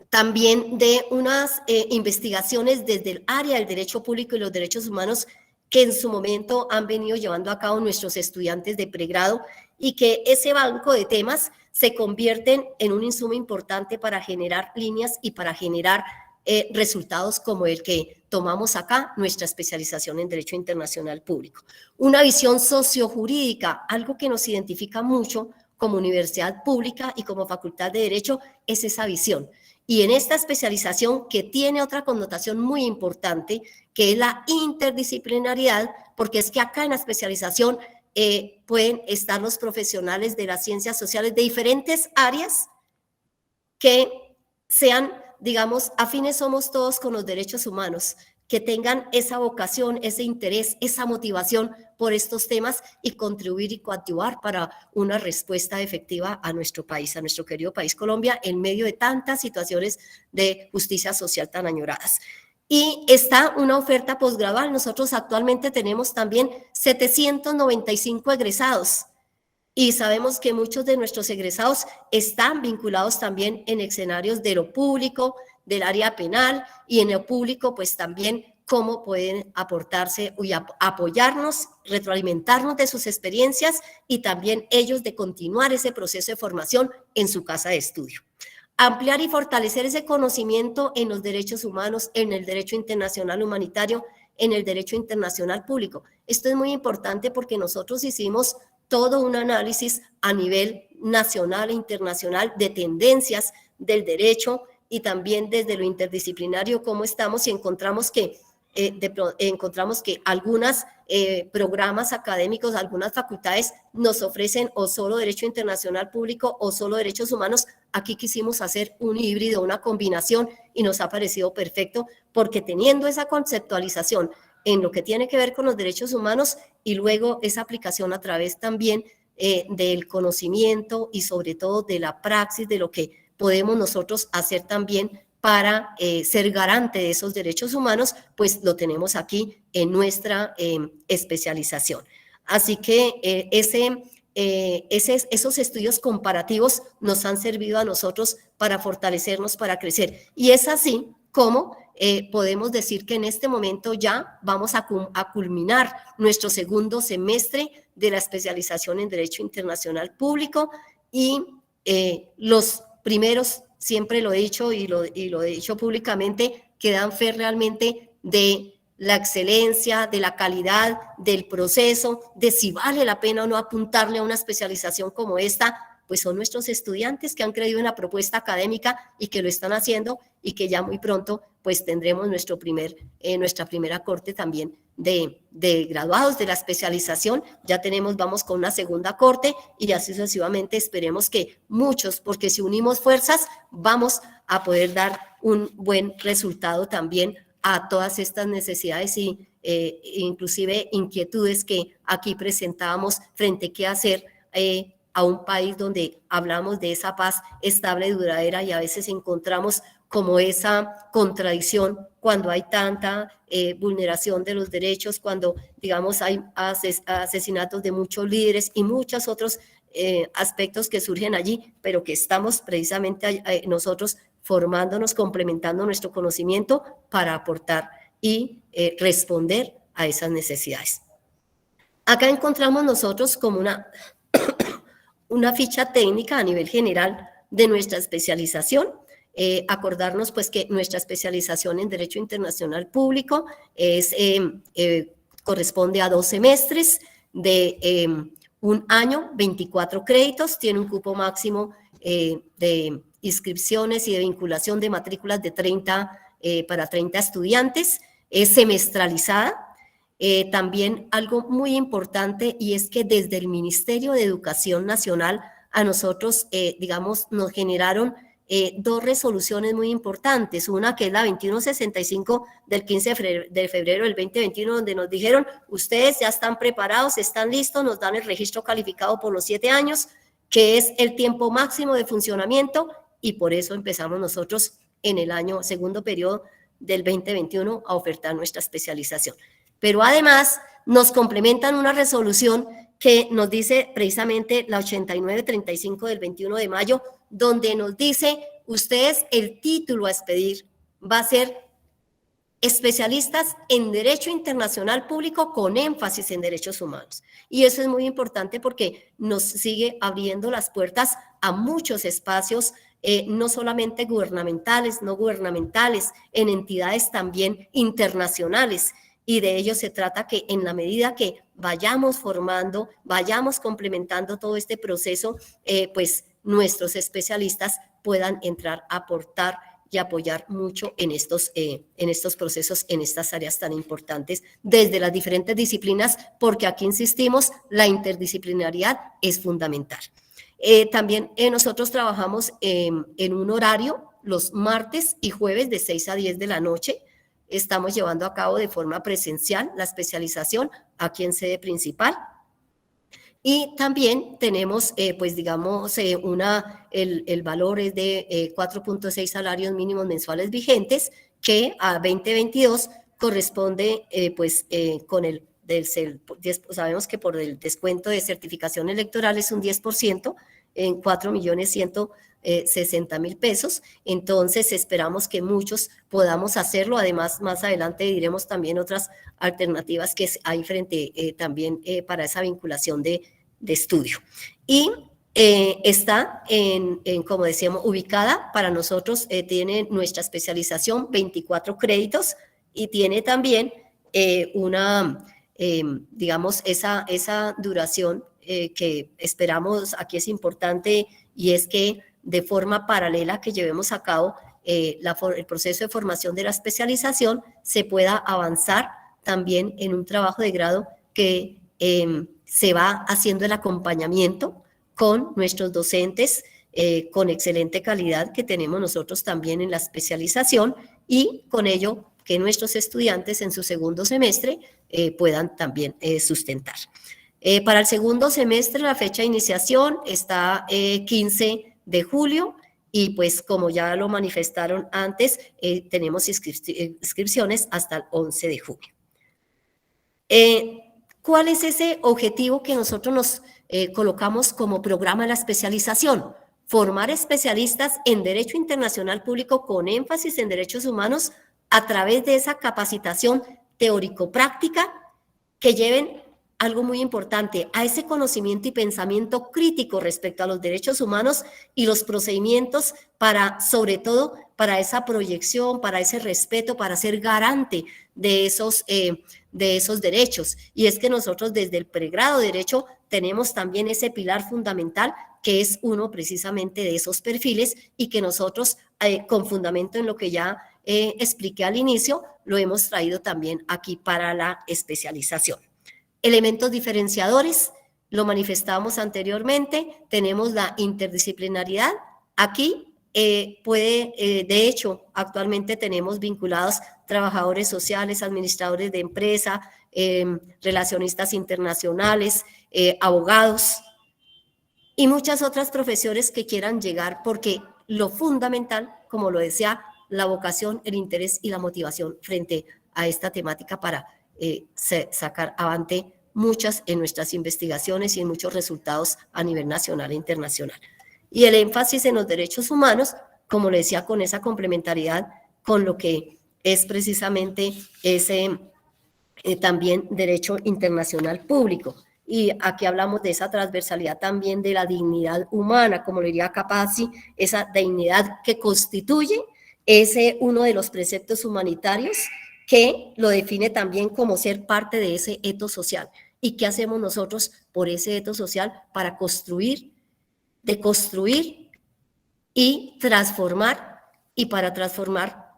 también de unas investigaciones desde el área del derecho público y los derechos humanos que en su momento han venido llevando a cabo nuestros estudiantes de pregrado, y que ese banco de temas se convierten en un insumo importante para generar líneas y para generar resultados como el que tomamos acá, nuestra especialización en Derecho Internacional Público. Una visión sociojurídica, algo que nos identifica mucho como universidad pública y como Facultad de Derecho, es esa visión. Y en esta especialización, que tiene otra connotación muy importante, que es la interdisciplinariedad, porque es que acá en la especialización pueden estar los profesionales de las ciencias sociales de diferentes áreas que sean, digamos, afines somos todos con los derechos humanos, que tengan esa vocación, ese interés, esa motivación por estos temas y contribuir y coadyuvar para una respuesta efectiva a nuestro país, a nuestro querido país Colombia, en medio de tantas situaciones de justicia social tan añoradas. Y está una oferta posgradual. Nosotros actualmente tenemos también 795 egresados y sabemos que muchos de nuestros egresados están vinculados también en escenarios de lo público, del área penal, y en lo público pues también cómo pueden aportarse y apoyarnos, retroalimentarnos de sus experiencias y también ellos de continuar ese proceso de formación en su casa de estudio. Ampliar y fortalecer ese conocimiento en los derechos humanos, en el derecho internacional humanitario, en el derecho internacional público. Esto es muy importante porque nosotros hicimos todo un análisis a nivel nacional e internacional de tendencias del derecho y también desde lo interdisciplinario cómo estamos, y encontramos que algunos programas académicos, algunas facultades nos ofrecen o solo derecho internacional público o solo derechos humanos. Aquí quisimos hacer un híbrido, una combinación, y nos ha parecido perfecto porque teniendo esa conceptualización en lo que tiene que ver con los derechos humanos y luego esa aplicación a través también del conocimiento y sobre todo de la praxis, de lo que podemos nosotros hacer también para ser garante de esos derechos humanos, pues lo tenemos aquí en nuestra especialización. Así que esos estudios comparativos nos han servido a nosotros para fortalecernos, para crecer. Y es así como podemos decir que en este momento ya vamos a culminar nuestro segundo semestre de la especialización en Derecho Internacional Público, y los primeros, siempre lo he dicho y lo he dicho públicamente, que dan fe realmente de la excelencia, de la calidad, del proceso, de si vale la pena o no apuntarle a una especialización como esta, pues son nuestros estudiantes que han creído en la propuesta académica y que lo están haciendo, y que ya muy pronto pues tendremos nuestra primera corte también de graduados de la especialización. Ya vamos con una segunda corte y así sucesivamente. Esperemos que muchos, porque si unimos fuerzas vamos a poder dar un buen resultado también a todas estas necesidades y inclusive inquietudes que aquí presentábamos frente a qué hacer a un país donde hablamos de esa paz estable y duradera, y a veces encontramos como esa contradicción cuando hay tanta vulneración de los derechos, cuando, digamos, hay asesinatos de muchos líderes y muchos otros aspectos que surgen allí, pero que estamos precisamente nosotros formándonos, complementando nuestro conocimiento para aportar y responder a esas necesidades. Acá encontramos nosotros como una ficha técnica a nivel general de nuestra especialización. Acordarnos pues que nuestra especialización en Derecho Internacional Público corresponde a 2 semestres de un año, 24 créditos, tiene un cupo máximo de inscripciones y de vinculación de matrículas de 30 para 30 estudiantes, es semestralizada. También algo muy importante, y es que desde el Ministerio de Educación Nacional a nosotros, digamos, nos generaron 2 resoluciones muy importantes, una que es la 2165 del 15 de febrero del 2021, donde nos dijeron, ustedes ya están preparados, están listos, nos dan el registro calificado por los 7 años, que es el tiempo máximo de funcionamiento, y por eso empezamos nosotros en el segundo periodo del 2021 a ofertar nuestra especialización. Pero además nos complementan una resolución que nos dice precisamente la 8935 del 21 de mayo, donde nos dice, ustedes el título a expedir va a ser especialistas en Derecho Internacional Público con énfasis en derechos humanos. Y eso es muy importante porque nos sigue abriendo las puertas a muchos espacios, no solamente gubernamentales, no gubernamentales, en entidades también internacionales. Y de ello se trata, que en la medida que vayamos formando, vayamos complementando todo este proceso, pues nuestros especialistas puedan entrar a aportar y apoyar mucho en estos procesos, en estas áreas tan importantes, desde las diferentes disciplinas, porque aquí insistimos, la interdisciplinariedad es fundamental. También nosotros trabajamos en un horario los martes y jueves de 6 a 10 de la noche, estamos llevando a cabo de forma presencial la especialización aquí en sede principal. Y también tenemos, pues digamos, el valor es de 4.6 salarios mínimos mensuales vigentes, que a 2022 corresponde, con sabemos que por el descuento de certificación electoral es un 10%, en 4.160.000 pesos. Entonces, esperamos que muchos podamos hacerlo. Además, más adelante diremos también otras alternativas que hay frente también para esa vinculación de estudio. Y está como decíamos, ubicada para nosotros, tiene nuestra especialización 24 créditos y tiene también digamos, esa duración que esperamos. Aquí es importante, y es que de forma paralela que llevemos a cabo el proceso de formación de la especialización, se pueda avanzar también en un trabajo de grado que se va haciendo el acompañamiento con nuestros docentes con excelente calidad que tenemos nosotros también en la especialización, y con ello que nuestros estudiantes en su segundo semestre puedan también sustentar. Para el segundo semestre la fecha de iniciación está 15 de julio y pues como ya lo manifestaron antes, tenemos inscripciones hasta el 11 de junio. ¿Cuál es ese objetivo que nosotros nos colocamos como programa de la especialización? Formar especialistas en Derecho Internacional Público con énfasis en derechos humanos a través de esa capacitación teórico-práctica que lleven algo muy importante, a ese conocimiento y pensamiento crítico respecto a los derechos humanos y los procedimientos para, sobre todo, para esa proyección, para ese respeto, para ser garante de esos derechos. Y es que nosotros desde el pregrado de Derecho tenemos también ese pilar fundamental que es uno precisamente de esos perfiles y que nosotros, con fundamento en lo que ya expliqué al inicio, lo hemos traído también aquí para la especialización. Elementos diferenciadores, lo manifestábamos anteriormente, tenemos la interdisciplinaridad. Aquí de hecho, actualmente tenemos vinculados trabajadores sociales, administradores de empresa, relacionistas internacionales, abogados y muchas otras profesiones que quieran llegar, porque lo fundamental, como lo decía, la vocación, el interés y la motivación frente a esta temática para sacar avante muchas en nuestras investigaciones y en muchos resultados a nivel nacional e internacional. Y el énfasis en los derechos humanos, como le decía, con esa complementariedad con lo que es precisamente ese también derecho internacional público. Y aquí hablamos de esa transversalidad también de la dignidad humana, como lo diría Capazzi, esa dignidad que constituye uno de los preceptos humanitarios que lo define también como ser parte de ese etos social. ¿Y qué hacemos nosotros por ese etos social? Para deconstruir y transformar, y para transformar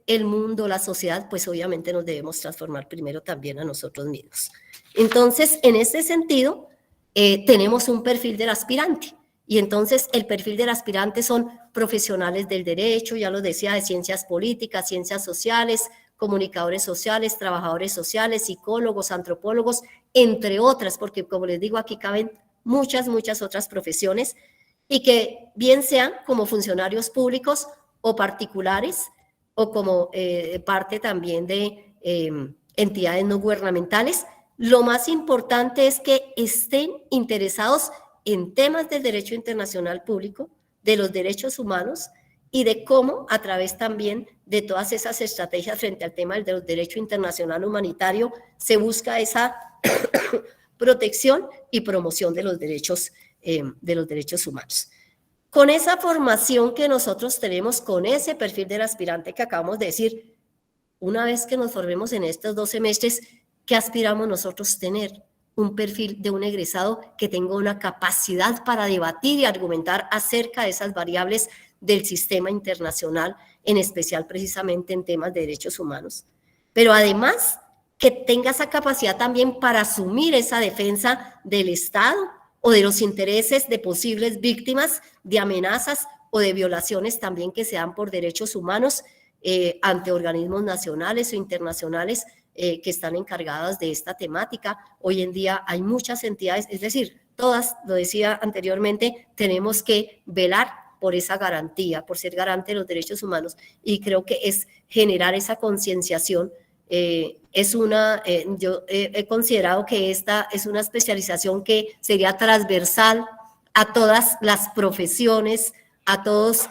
el mundo, la sociedad, pues obviamente nos debemos transformar primero también a nosotros mismos. Entonces, en este sentido, tenemos un perfil del aspirante, y entonces el perfil del aspirante son profesionales del derecho, ya lo decía, de ciencias políticas, ciencias sociales, comunicadores sociales, trabajadores sociales, psicólogos, antropólogos, entre otras, porque como les digo, aquí caben muchas otras profesiones, y que bien sean como funcionarios públicos o particulares, o como parte también de entidades no gubernamentales. Lo más importante es que estén interesados en temas del derecho internacional público, de los derechos humanos, y de cómo a través también de todas esas estrategias frente al tema del derecho internacional humanitario se busca esa protección y promoción de los derechos humanos. Con esa formación que nosotros tenemos, con ese perfil del aspirante que acabamos de decir, una vez que nos formemos en estos 2 semestres, ¿qué aspiramos nosotros tener? Un perfil de un egresado que tenga una capacidad para debatir y argumentar acerca de esas variables del sistema internacional, en especial precisamente en temas de derechos humanos. Pero además, que tenga esa capacidad también para asumir esa defensa del Estado o de los intereses de posibles víctimas de amenazas o de violaciones también que se dan por derechos humanos, ante organismos nacionales o internacionales que están encargadas de esta temática. Hoy en día hay muchas entidades, es decir, todas, lo decía anteriormente, tenemos que velar por esa garantía, por ser garante de los derechos humanos, y creo que es generar esa concienciación. Yo he considerado que esta es una especialización que sería transversal a todas las profesiones, a todos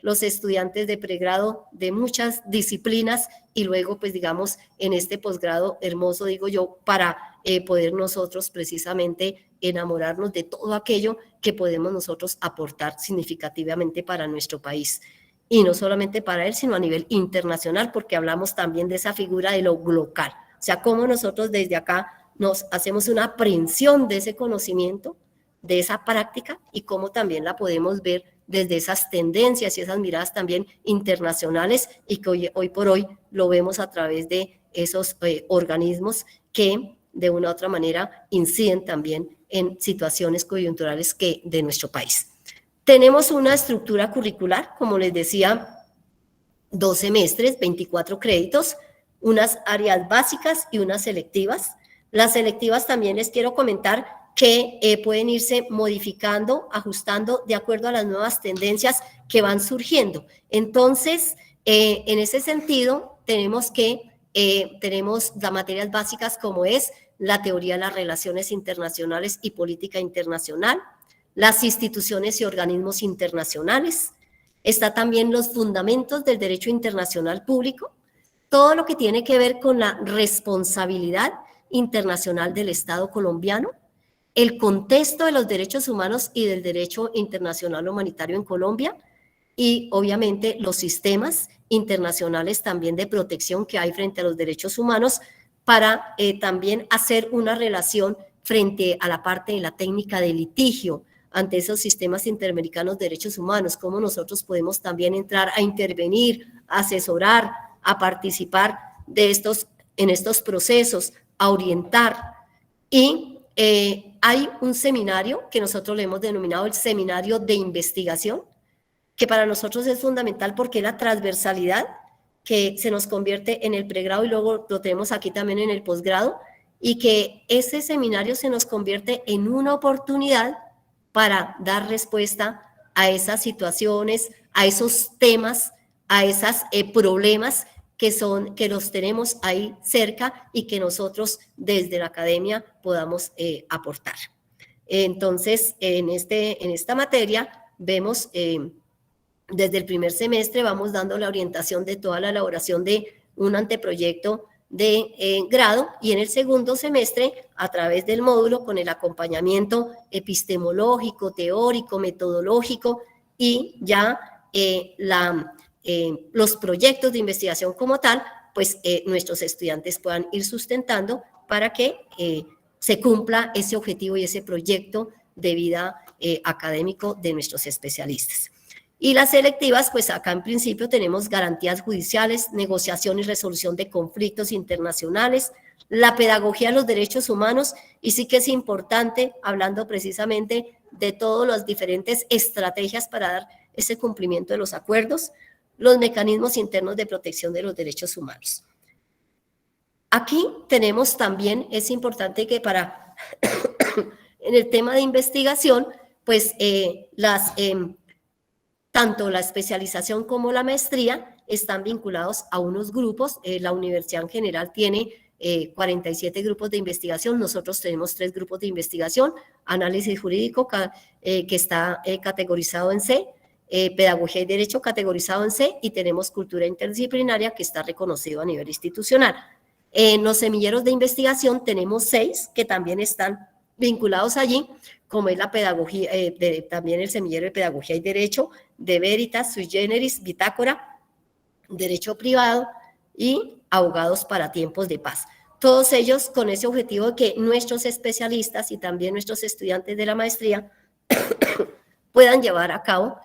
los estudiantes de pregrado de muchas disciplinas, y luego, pues digamos, en este posgrado hermoso, digo yo, para poder nosotros precisamente enamorarnos de todo aquello que podemos nosotros aportar significativamente para nuestro país. Y no solamente para él, sino a nivel internacional, porque hablamos también de esa figura de lo local. O sea, cómo nosotros desde acá nos hacemos una aprehensión de ese conocimiento, de esa práctica, y cómo también la podemos ver desde esas tendencias y esas miradas también internacionales, y que hoy por hoy lo vemos a través de esos organismos que de una u otra manera inciden también en situaciones coyunturales de nuestro país. Tenemos una estructura curricular, como les decía, 2 semestres, 24 créditos, unas áreas básicas y unas selectivas. Las selectivas también les quiero comentar que pueden irse modificando, ajustando de acuerdo a las nuevas tendencias que van surgiendo. Entonces, en ese sentido, tenemos las materias básicas, como es la teoría de las relaciones internacionales y política internacional, las instituciones y organismos internacionales. Está también los fundamentos del derecho internacional público, todo lo que tiene que ver con la responsabilidad internacional del Estado colombiano, el contexto de los derechos humanos y del derecho internacional humanitario en Colombia, y obviamente los sistemas internacionales también de protección que hay frente a los derechos humanos, para también hacer una relación frente a la parte de la técnica de litigio ante esos sistemas interamericanos de derechos humanos, cómo nosotros podemos también entrar a intervenir, a asesorar, a participar en estos procesos, a orientar. Y hay un seminario que nosotros le hemos denominado el seminario de investigación, que para nosotros es fundamental porque es la transversalidad que se nos convierte en el pregrado, y luego lo tenemos aquí también en el posgrado, y que ese seminario se nos convierte en una oportunidad para dar respuesta a esas situaciones, a esos temas, a esos problemas que los tenemos ahí cerca y que nosotros desde la academia podamos aportar. Entonces, en esta materia vemos, desde el primer semestre vamos dando la orientación de toda la elaboración de un anteproyecto de grado, y en el segundo semestre, a través del módulo, con el acompañamiento epistemológico, teórico, metodológico, y ya los proyectos de investigación como tal, pues nuestros estudiantes puedan ir sustentando para que se cumpla ese objetivo y ese proyecto de vida académico de nuestros especialistas. Y las selectivas, pues acá en principio tenemos garantías judiciales, negociación y resolución de conflictos internacionales, la pedagogía de los derechos humanos, y sí que es importante, hablando precisamente de todas las diferentes estrategias para dar ese cumplimiento de los acuerdos, los mecanismos internos de protección de los derechos humanos. Aquí tenemos también, es importante que en el tema de investigación, pues tanto la especialización como la maestría están vinculados a unos grupos. La universidad en general tiene 47 grupos de investigación, nosotros tenemos 3 grupos de investigación: análisis jurídico, que está categorizado en C, pedagogía y derecho categorizado en C, y tenemos cultura interdisciplinaria, que está reconocido a nivel institucional. En los semilleros de investigación tenemos 6 que también están vinculados allí, como es la pedagogía, también el semillero de pedagogía y derecho, de Veritas, Sui Generis, Bitácora, derecho privado y abogados para tiempos de paz. Todos ellos con ese objetivo de que nuestros especialistas y también nuestros estudiantes de la maestría puedan llevar a cabo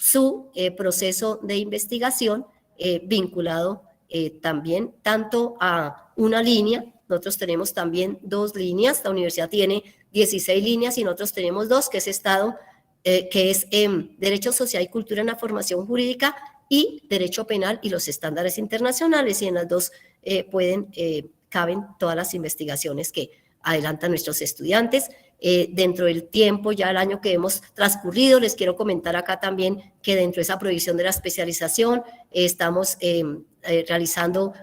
su proceso de investigación vinculado también tanto a una línea. Nosotros tenemos también 2 líneas, la universidad tiene 16 líneas y nosotros tenemos 2, que es Estado, que es Derecho Social y Cultura en la Formación Jurídica, y Derecho Penal y los estándares internacionales, y en las dos caben todas las investigaciones que adelantan nuestros estudiantes. Dentro del tiempo, ya el año que hemos transcurrido, les quiero comentar acá también que dentro de esa provisión de la especialización estamos realizando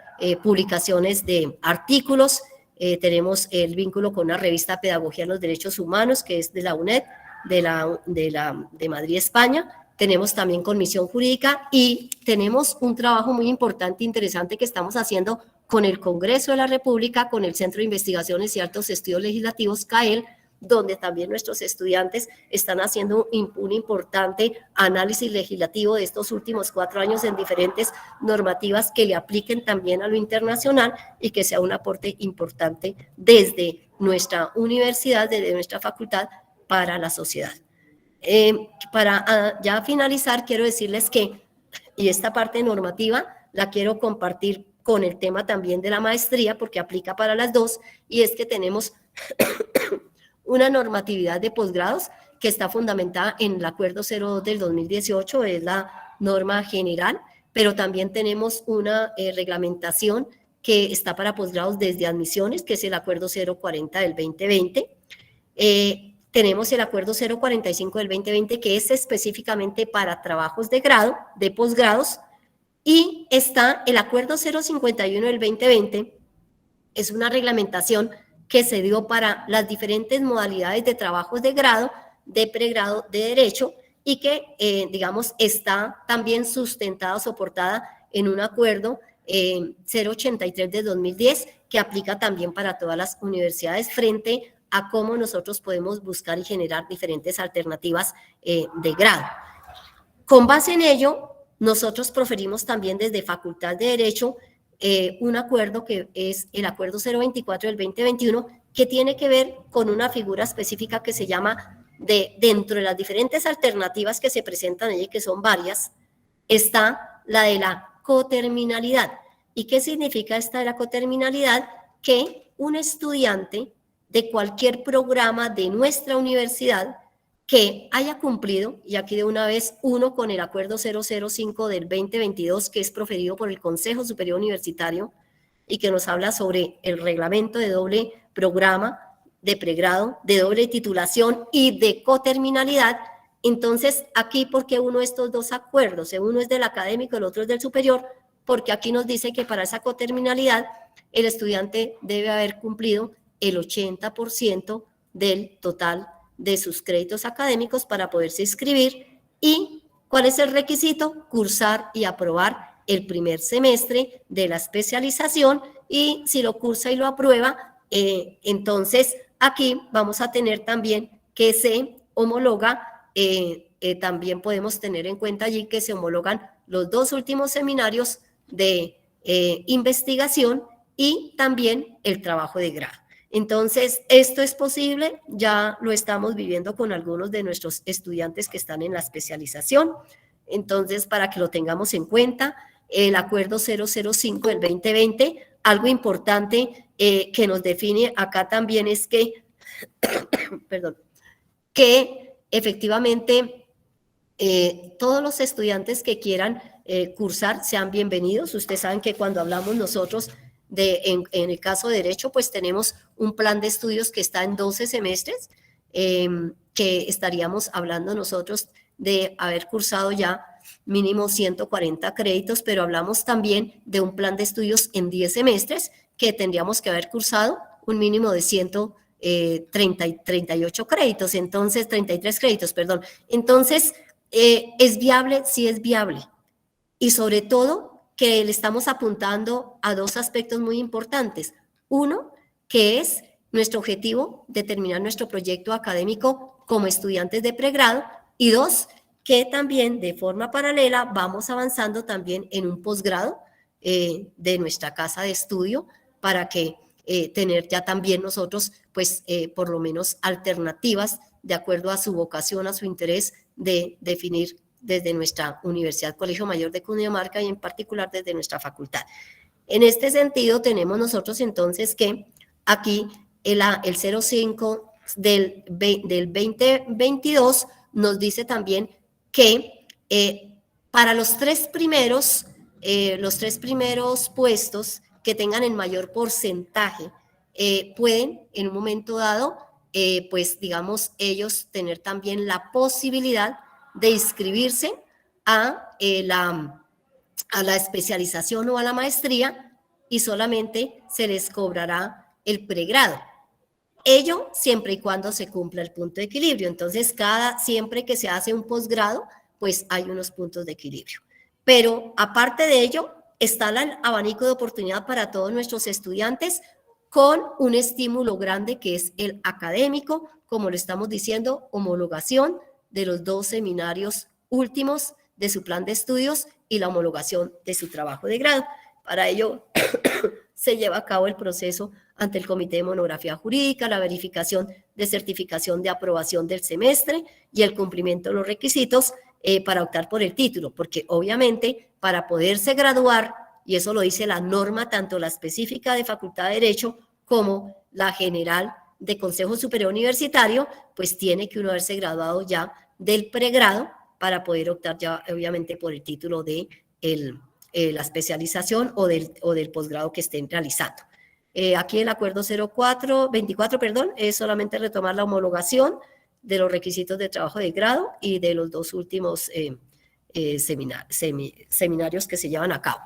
publicaciones de artículos. Tenemos el vínculo con una revista Pedagogía en los Derechos Humanos, que es de la UNED, de Madrid, España. Tenemos también con Misión Jurídica y tenemos un trabajo muy importante e interesante que estamos haciendo con el Congreso de la República, con el Centro de Investigaciones y Altos Estudios Legislativos, CAEL, donde también nuestros estudiantes están haciendo un importante análisis legislativo de estos últimos 4 años en diferentes normativas que le apliquen también a lo internacional y que sea un aporte importante desde nuestra universidad, desde nuestra facultad para la sociedad. Para ya finalizar, quiero decirles que, y esta parte normativa la quiero compartir con el tema también de la maestría, porque aplica para las dos, y es que tenemos una normatividad de posgrados que está fundamentada en el Acuerdo 02 del 2018, es la norma general, pero también tenemos una reglamentación que está para posgrados desde admisiones, que es el Acuerdo 040 del 2020. Tenemos el Acuerdo 045 del 2020, que es específicamente para trabajos de grado, de posgrados, y está el Acuerdo 051 del 2020, es una reglamentación que se dio para las diferentes modalidades de trabajos de grado, de pregrado, de derecho, y que, digamos, está también sustentada, soportada en un acuerdo 083 de 2010, que aplica también para todas las universidades frente a cómo nosotros podemos buscar y generar diferentes alternativas de grado. Con base en ello, nosotros proferimos también desde Facultad de Derecho un acuerdo que es el Acuerdo 024 del 2021, que tiene que ver con una figura específica que se llama, dentro de las diferentes alternativas que se presentan allí, que son varias, está la de la coterminalidad. ¿Y qué significa esta de la coterminalidad? Que un estudiante de cualquier programa de nuestra universidad que haya cumplido, y aquí de una vez uno con el Acuerdo 005 del 2022, que es proferido por el Consejo Superior Universitario y que nos habla sobre el reglamento de doble programa, de pregrado, de doble titulación y de coterminalidad. Entonces, aquí, ¿por qué uno de estos dos acuerdos? Uno es del académico, el otro es del superior, porque aquí nos dice que para esa coterminalidad el estudiante debe haber cumplido el 80% del total de sus créditos académicos para poderse inscribir. ¿Y cuál es el requisito? Cursar y aprobar el primer semestre de la especialización, y si lo cursa y lo aprueba, entonces aquí vamos a tener también que se homologa, también podemos tener en cuenta allí que se homologan los 2 últimos seminarios de investigación y también el trabajo de grado. Entonces, esto es posible, ya lo estamos viviendo con algunos de nuestros estudiantes que están en la especialización. Entonces, para que lo tengamos en cuenta, el Acuerdo 005 del 2020, algo importante que nos define acá también es que, perdón, que efectivamente todos los estudiantes que quieran cursar sean bienvenidos. Ustedes saben que cuando hablamos nosotros en el caso de Derecho, pues tenemos un plan de estudios que está en 12 semestres, que estaríamos hablando nosotros de haber cursado ya mínimo 140 créditos, pero hablamos también de un plan de estudios en 10 semestres que tendríamos que haber cursado un mínimo de 38 créditos, entonces 33 créditos, perdón. Entonces, ¿es viable? Sí es viable. Y sobre todo, que le estamos apuntando a 2 aspectos muy importantes. Uno, que es nuestro objetivo de terminar nuestro proyecto académico como estudiantes de pregrado, y 2, que también de forma paralela vamos avanzando también en un posgrado de nuestra casa de estudio para que tener ya también nosotros, pues, por lo menos alternativas de acuerdo a su vocación, a su interés de definir desde nuestra Universidad Colegio Mayor de Cundinamarca y en particular desde nuestra facultad. En este sentido, tenemos nosotros entonces que aquí el 05 del 2022 nos dice también que Para los tres primeros puestos que tengan el mayor porcentaje, pueden en un momento dado, pues digamos, ellos tener también la posibilidad de inscribirse a la especialización o a la maestría, y solamente se les cobrará el pregrado. Ello siempre y cuando se cumpla el punto de equilibrio. Entonces, siempre que se hace un posgrado, pues hay unos puntos de equilibrio. Pero aparte de ello, está el abanico de oportunidad para todos nuestros estudiantes, con un estímulo grande que es el académico, como lo estamos diciendo, homologación de los 2 seminarios últimos de su plan de estudios y la homologación de su trabajo de grado. Para ello se lleva a cabo el proceso ante el Comité de Monografía Jurídica, la verificación de certificación de aprobación del semestre y el cumplimiento de los requisitos para optar por el título, porque obviamente para poderse graduar, y eso lo dice la norma, tanto la específica de Facultad de Derecho como la general de Consejo Superior Universitario, pues tiene que uno haberse graduado ya del pregrado para poder optar ya obviamente por el título de la especialización o del posgrado que estén realizando. Aquí el acuerdo 24, es solamente retomar la homologación de los requisitos de trabajo de grado y de los 2 últimos seminarios que se llevan a cabo.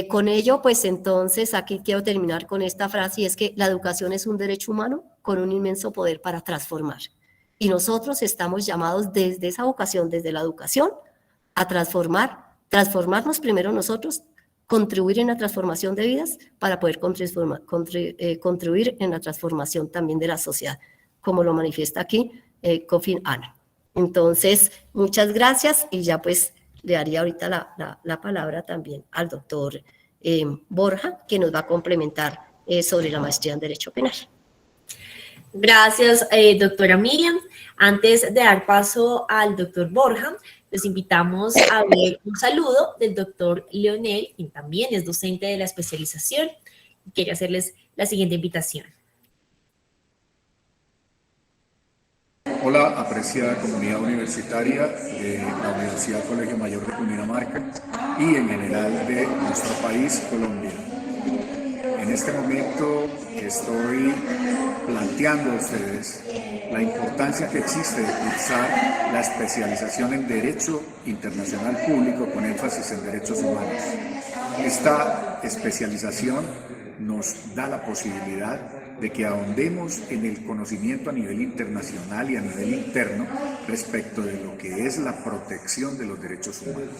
Con ello, pues entonces aquí quiero terminar con esta frase, y es que la educación es un derecho humano con un inmenso poder para transformar. Y nosotros estamos llamados desde esa vocación, desde la educación, a transformarnos primero nosotros, contribuir en la transformación de vidas para poder contribuir en la transformación también de la sociedad, como lo manifiesta aquí Kofi Annan. Entonces, muchas gracias, y ya pues le daría ahorita la palabra también al doctor Borja, que nos va a complementar sobre la maestría en Derecho Penal. Gracias, doctora Miriam. Antes de dar paso al doctor Borja, los invitamos a ver un saludo del doctor Leonel, quien también es docente de la especialización, y quiere hacerles la siguiente invitación. Hola, apreciada comunidad universitaria de la Universidad Colegio Mayor de Cundinamarca y en general de nuestro país, Colombia. En este momento estoy planteando a ustedes la importancia que existe de cursar la especialización en Derecho Internacional Público con énfasis en Derechos Humanos. Esta especialización nos da la posibilidad de que ahondemos en el conocimiento a nivel internacional y a nivel interno respecto de lo que es la protección de los derechos humanos.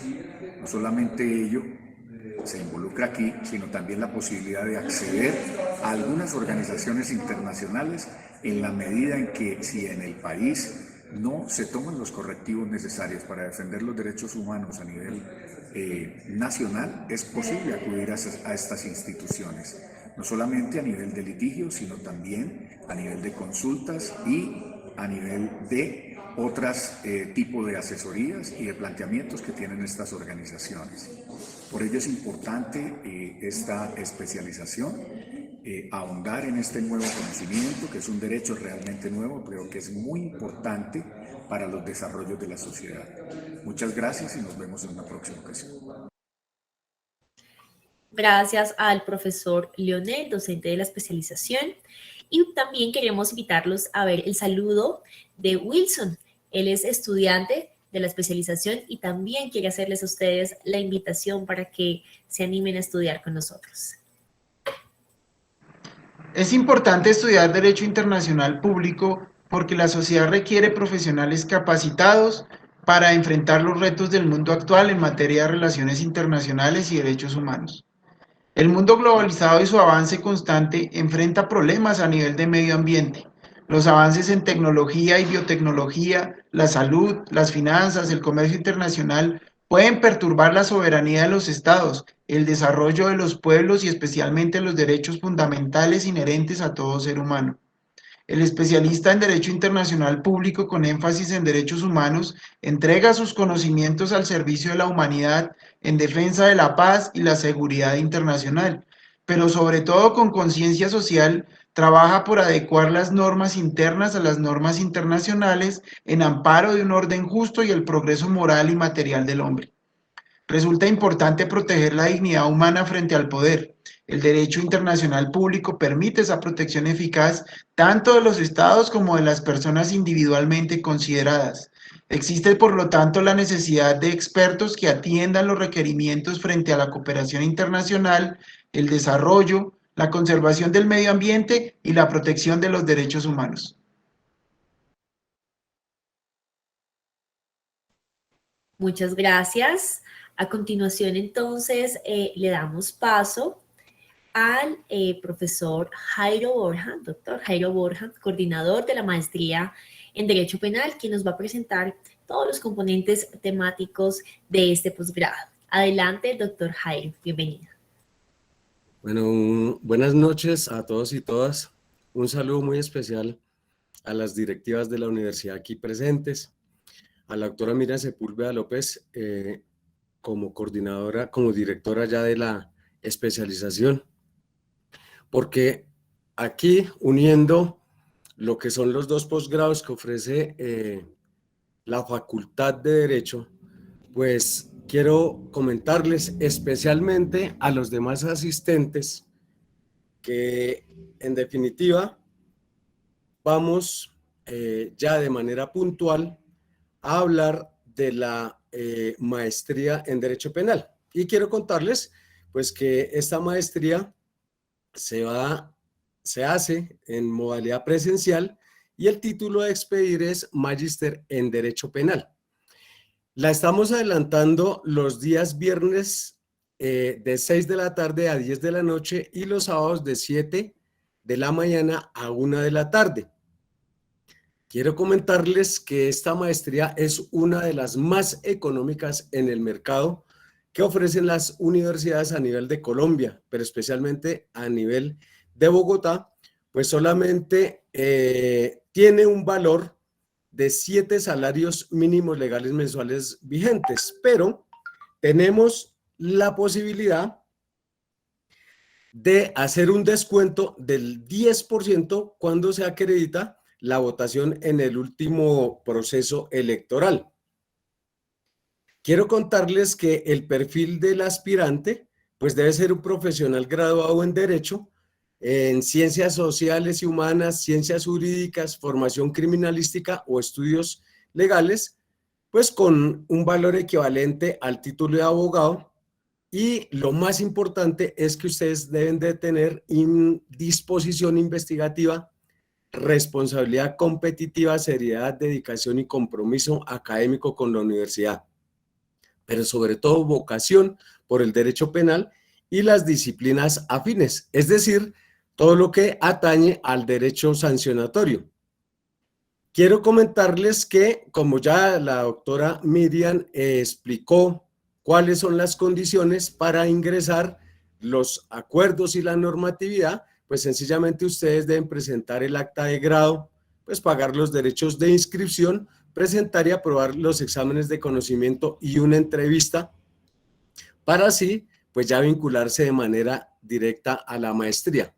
No solamente ello se involucra aquí, sino también la posibilidad de acceder a algunas organizaciones internacionales en la medida en que, si en el país no se toman los correctivos necesarios para defender los derechos humanos a nivel nacional, es posible acudir a estas instituciones, no solamente a nivel de litigio, sino también a nivel de consultas y a nivel de otros tipos de asesorías y de planteamientos que tienen estas organizaciones. Por ello es importante esta especialización, ahondar en este nuevo conocimiento, que es un derecho realmente nuevo, pero que es muy importante para los desarrollos de la sociedad. Muchas gracias y nos vemos en una próxima ocasión. Gracias al profesor Leonel, docente de la especialización. Y también queremos invitarlos a ver el saludo de Wilson. Él es estudiante de la especialización y también quiere hacerles a ustedes la invitación para que se animen a estudiar con nosotros. Es importante estudiar Derecho Internacional Público porque la sociedad requiere profesionales capacitados para enfrentar los retos del mundo actual en materia de relaciones internacionales y derechos humanos. El mundo globalizado y su avance constante enfrenta problemas a nivel de medio ambiente. Los avances en tecnología y biotecnología, la salud, las finanzas, el comercio internacional pueden perturbar la soberanía de los estados, el desarrollo de los pueblos y especialmente los derechos fundamentales inherentes a todo ser humano. El especialista en Derecho Internacional Público con énfasis en derechos humanos entrega sus conocimientos al servicio de la humanidad en defensa de la paz y la seguridad internacional, pero sobre todo con conciencia social, trabaja por adecuar las normas internas a las normas internacionales en amparo de un orden justo y el progreso moral y material del hombre. Resulta importante proteger la dignidad humana frente al poder. El derecho internacional público permite esa protección eficaz tanto de los estados como de las personas individualmente consideradas. Existe, por lo tanto, la necesidad de expertos que atiendan los requerimientos frente a la cooperación internacional, el desarrollo, la conservación del medio ambiente y la protección de los derechos humanos. Muchas gracias. A continuación, entonces, le damos paso al profesor Jairo Borja, doctor Jairo Borja, coordinador de la maestría en Derecho Penal, quien nos va a presentar todos los componentes temáticos de este posgrado. Adelante, doctor Jairo, bienvenido. Bueno, buenas noches a todos y todas. Un saludo muy especial a las directivas de la universidad aquí presentes, a la doctora Miriam Sepúlveda López como coordinadora, como directora ya de la especialización, porque aquí uniendo lo que son los dos posgrados que ofrece la Facultad de Derecho, pues quiero comentarles especialmente a los demás asistentes que en definitiva vamos ya de manera puntual a hablar de la maestría en Derecho Penal. Y quiero contarles pues que esta maestría se hace en modalidad presencial y el título de expedir es Magíster en Derecho Penal. La estamos adelantando los días viernes de 6 de la tarde a 10 de la noche y los sábados de 7 de la mañana a 1 de la tarde. Quiero comentarles que esta maestría es una de las más económicas en el mercado que ofrecen las universidades a nivel de Colombia, pero especialmente a nivel de Bogotá, pues solamente tiene un valor de 7 salarios mínimos legales mensuales vigentes, pero tenemos la posibilidad de hacer un descuento del 10% cuando se acredita la votación en el último proceso electoral. Quiero contarles que el perfil del aspirante pues debe ser un profesional graduado en Derecho, en Ciencias Sociales y Humanas, Ciencias Jurídicas, Formación Criminalística o Estudios Legales, pues con un valor equivalente al título de abogado. Y lo más importante es que ustedes deben de tener disposición investigativa, responsabilidad competitiva, seriedad, dedicación y compromiso académico con la universidad, pero sobre todo vocación por el derecho penal y las disciplinas afines, es decir, todo lo que atañe al derecho sancionatorio. Quiero comentarles que, como ya la doctora Miriam explicó cuáles son las condiciones para ingresar, los acuerdos y la normatividad, pues sencillamente ustedes deben presentar el acta de grado, pues pagar los derechos de inscripción, presentar y aprobar los exámenes de conocimiento y una entrevista para así pues ya vincularse de manera directa a la maestría.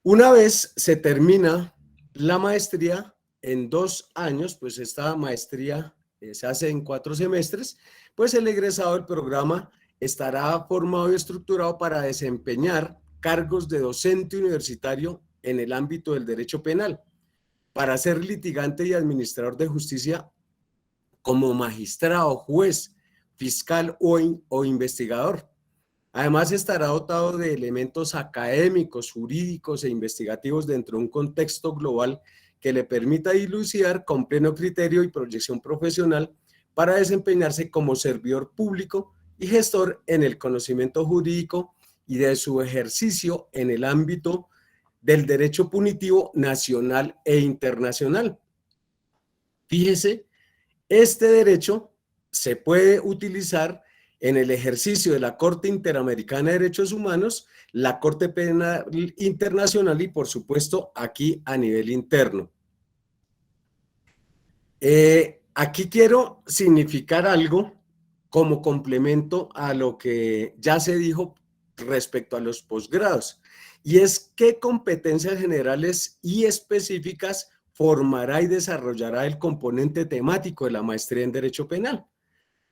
Una vez se termina la maestría en 2 años, pues esta maestría se hace en 4 semestres, pues el egresado del programa estará formado y estructurado para desempeñar cargos de docente universitario en el ámbito del derecho penal, para ser litigante y administrador de justicia como magistrado, juez, fiscal o investigador. Además, estará dotado de elementos académicos, jurídicos e investigativos dentro de un contexto global que le permita dilucidar con pleno criterio y proyección profesional para desempeñarse como servidor público y gestor en el conocimiento jurídico y de su ejercicio en el ámbito del derecho punitivo nacional e internacional. Fíjese, este derecho se puede utilizar en el ejercicio de la Corte Interamericana de Derechos Humanos, la Corte Penal Internacional y, por supuesto, aquí a nivel interno. Aquí quiero significar algo como complemento a lo que ya se dijo respecto a los posgrados, y es qué competencias generales y específicas formará y desarrollará el componente temático de la maestría en Derecho Penal.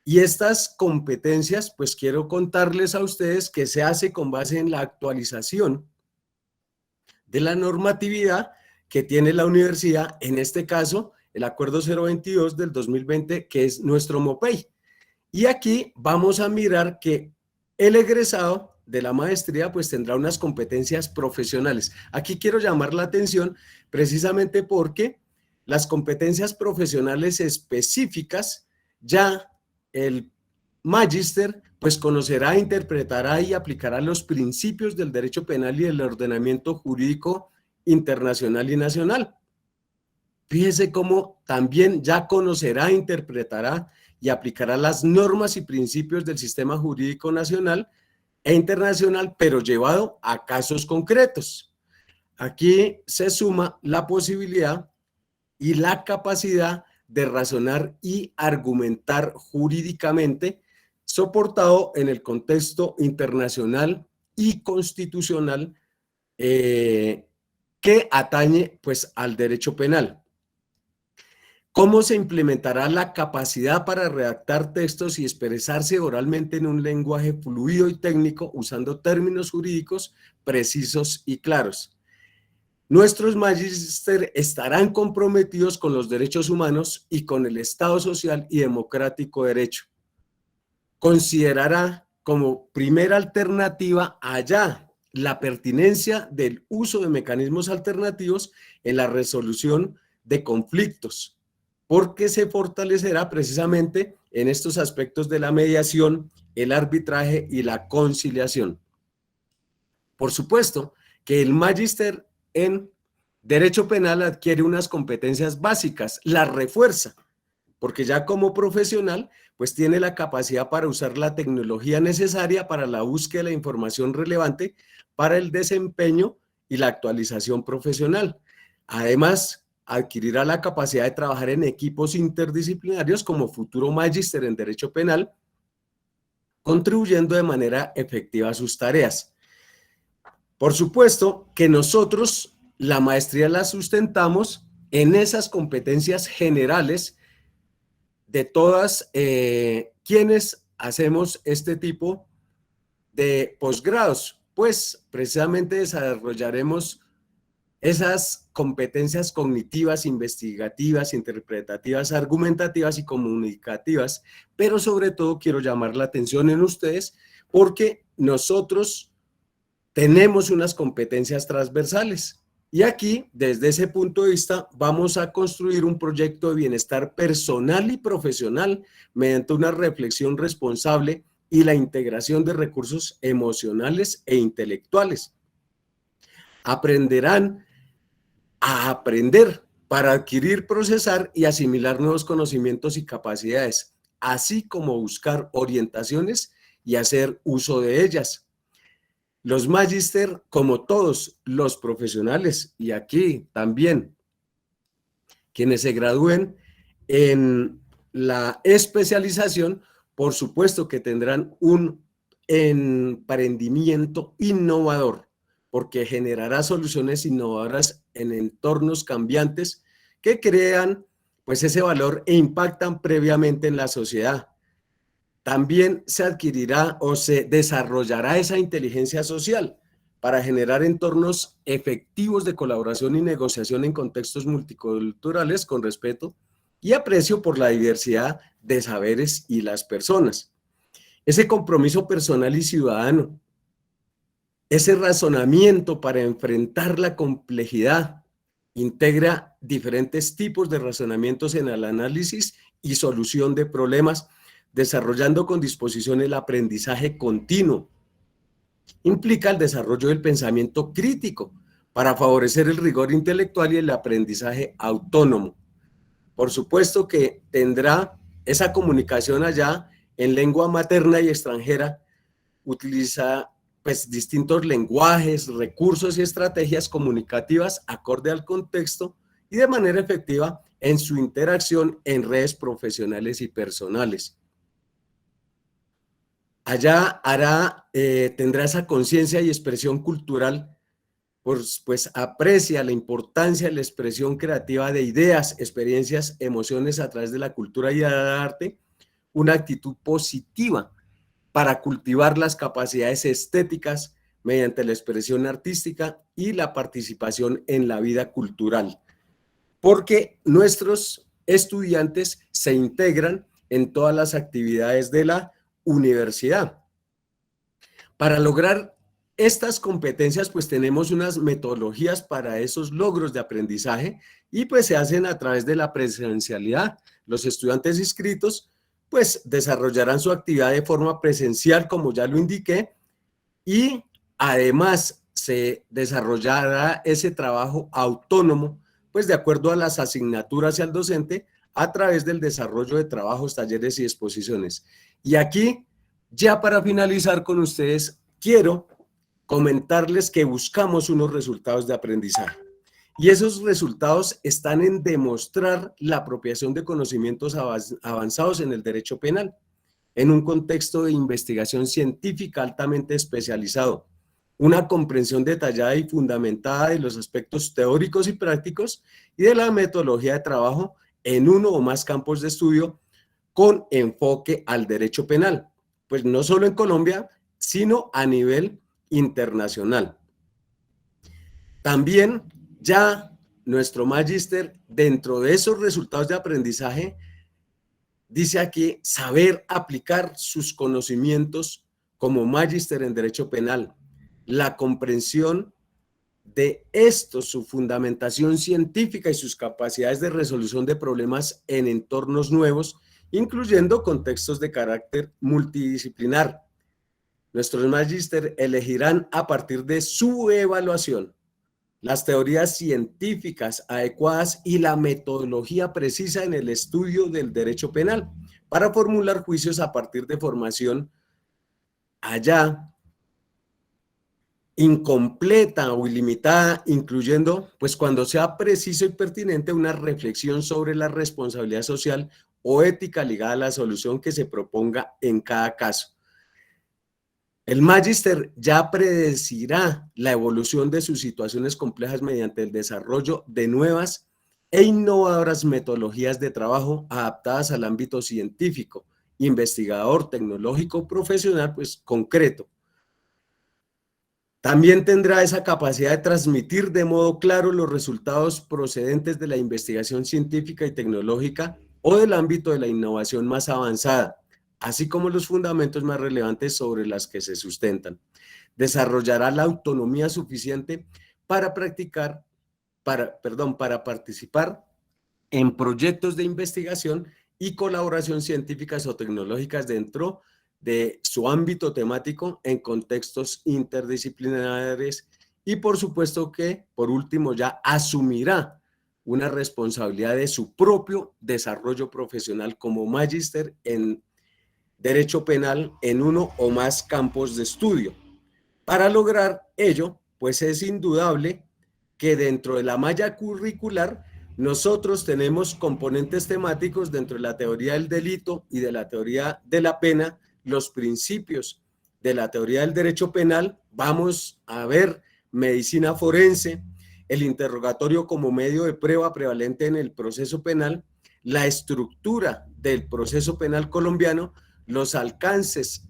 Y estas competencias, pues quiero contarles a ustedes que se hace con base en la actualización de la normatividad que tiene la universidad, en este caso, el Acuerdo 022 del 2020, que es nuestro MOPEI. Y aquí vamos a mirar que el egresado de la maestría pues tendrá unas competencias profesionales. Aquí quiero llamar la atención precisamente porque las competencias profesionales específicas ya el magíster pues conocerá, interpretará y aplicará los principios del derecho penal y del ordenamiento jurídico internacional y nacional. Fíjese cómo también ya conocerá, interpretará y aplicará las normas y principios del sistema jurídico nacional e internacional, pero llevado a casos concretos. Aquí se suma la posibilidad y la capacidad de razonar y argumentar jurídicamente, soportado en el contexto internacional y constitucional que atañe pues al derecho penal. ¿Cómo se implementará la capacidad para redactar textos y expresarse oralmente en un lenguaje fluido y técnico usando términos jurídicos precisos y claros? Nuestros magíster estarán comprometidos con los derechos humanos y con el Estado social y democrático de derecho. Considerará como primera alternativa allá la pertinencia del uso de mecanismos alternativos en la resolución de conflictos, porque se fortalecerá precisamente en estos aspectos de la mediación, el arbitraje y la conciliación. Por supuesto que el magíster en Derecho Penal adquiere unas competencias básicas, las refuerza, porque ya como profesional, pues tiene la capacidad para usar la tecnología necesaria para la búsqueda de la información relevante para el desempeño y la actualización profesional. Además, adquirirá la capacidad de trabajar en equipos interdisciplinarios como futuro magíster en Derecho Penal, contribuyendo de manera efectiva a sus tareas. Por supuesto que nosotros la maestría la sustentamos en esas competencias generales de todas quienes hacemos este tipo de posgrados, pues precisamente desarrollaremos esas competencias cognitivas, investigativas, interpretativas, argumentativas y comunicativas, pero sobre todo quiero llamar la atención en ustedes porque nosotros tenemos unas competencias transversales. Y aquí, desde ese punto de vista, vamos a construir un proyecto de bienestar personal y profesional mediante una reflexión responsable y la integración de recursos emocionales e intelectuales. Aprenderán a aprender para adquirir, procesar y asimilar nuevos conocimientos y capacidades, así como buscar orientaciones y hacer uso de ellas. Los magíster, como todos los profesionales, y aquí también quienes se gradúen en la especialización, por supuesto que tendrán un emprendimiento innovador, porque generará soluciones innovadoras en entornos cambiantes que crean pues ese valor e impactan previamente en la sociedad. También se adquirirá o se desarrollará esa inteligencia social para generar entornos efectivos de colaboración y negociación en contextos multiculturales con respeto y aprecio por la diversidad de saberes y las personas. Ese compromiso personal y ciudadano, ese razonamiento para enfrentar la complejidad, integra diferentes tipos de razonamientos en el análisis y solución de problemas, desarrollando con disposición el aprendizaje continuo. Implica el desarrollo del pensamiento crítico para favorecer el rigor intelectual y el aprendizaje autónomo. Por supuesto que tendrá esa comunicación allá en lengua materna y extranjera, utiliza pues distintos lenguajes, recursos y estrategias comunicativas acorde al contexto y de manera efectiva en su interacción en redes profesionales y personales. Allá tendrá esa conciencia y expresión cultural, pues aprecia la importancia de la expresión creativa de ideas, experiencias, emociones a través de la cultura y del arte, una actitud positiva para cultivar las capacidades estéticas mediante la expresión artística y la participación en la vida cultural, porque nuestros estudiantes se integran en todas las actividades de la universidad. Para lograr estas competencias, pues tenemos unas metodologías para esos logros de aprendizaje y pues se hacen a través de la presencialidad. Los estudiantes inscritos pues desarrollarán su actividad de forma presencial, como ya lo indiqué, y además se desarrollará ese trabajo autónomo, pues de acuerdo a las asignaturas y al docente, a través del desarrollo de trabajos, talleres y exposiciones. Y aquí, ya para finalizar con ustedes, quiero comentarles que buscamos unos resultados de aprendizaje. Y esos resultados están en demostrar la apropiación de conocimientos avanzados en el derecho penal, en un contexto de investigación científica altamente especializado, una comprensión detallada y fundamentada de los aspectos teóricos y prácticos y de la metodología de trabajo en uno o más campos de estudio con enfoque al derecho penal, pues no solo en Colombia, sino a nivel internacional. También ya nuestro magíster, dentro de esos resultados de aprendizaje, dice aquí saber aplicar sus conocimientos como magíster en derecho penal, la comprensión de esto, su fundamentación científica y sus capacidades de resolución de problemas en entornos nuevos, incluyendo contextos de carácter multidisciplinar. Nuestros magíster elegirán a partir de su evaluación las teorías científicas adecuadas y la metodología precisa en el estudio del derecho penal para formular juicios a partir de formación allá incompleta o ilimitada, incluyendo, pues cuando sea preciso y pertinente, una reflexión sobre la responsabilidad social o ética ligada a la solución que se proponga en cada caso. El magíster ya predecirá la evolución de sus situaciones complejas mediante el desarrollo de nuevas e innovadoras metodologías de trabajo adaptadas al ámbito científico, investigador, tecnológico, profesional, pues concreto. También tendrá esa capacidad de transmitir de modo claro los resultados procedentes de la investigación científica y tecnológica o del ámbito de la innovación más avanzada, así como los fundamentos más relevantes sobre las que se sustentan. Desarrollará la autonomía suficiente para participar en proyectos de investigación y colaboración científicas o tecnológicas dentro de su ámbito temático en contextos interdisciplinares y por supuesto que, por último, ya asumirá una responsabilidad de su propio desarrollo profesional como magíster en derecho penal en uno o más campos de estudio. Para lograr ello, pues es indudable que dentro de la malla curricular nosotros tenemos componentes temáticos dentro de la teoría del delito y de la teoría de la pena, los principios de la teoría del derecho penal. Vamos a ver medicina forense, el interrogatorio como medio de prueba prevalente en el proceso penal, la estructura del proceso penal colombiano, los alcances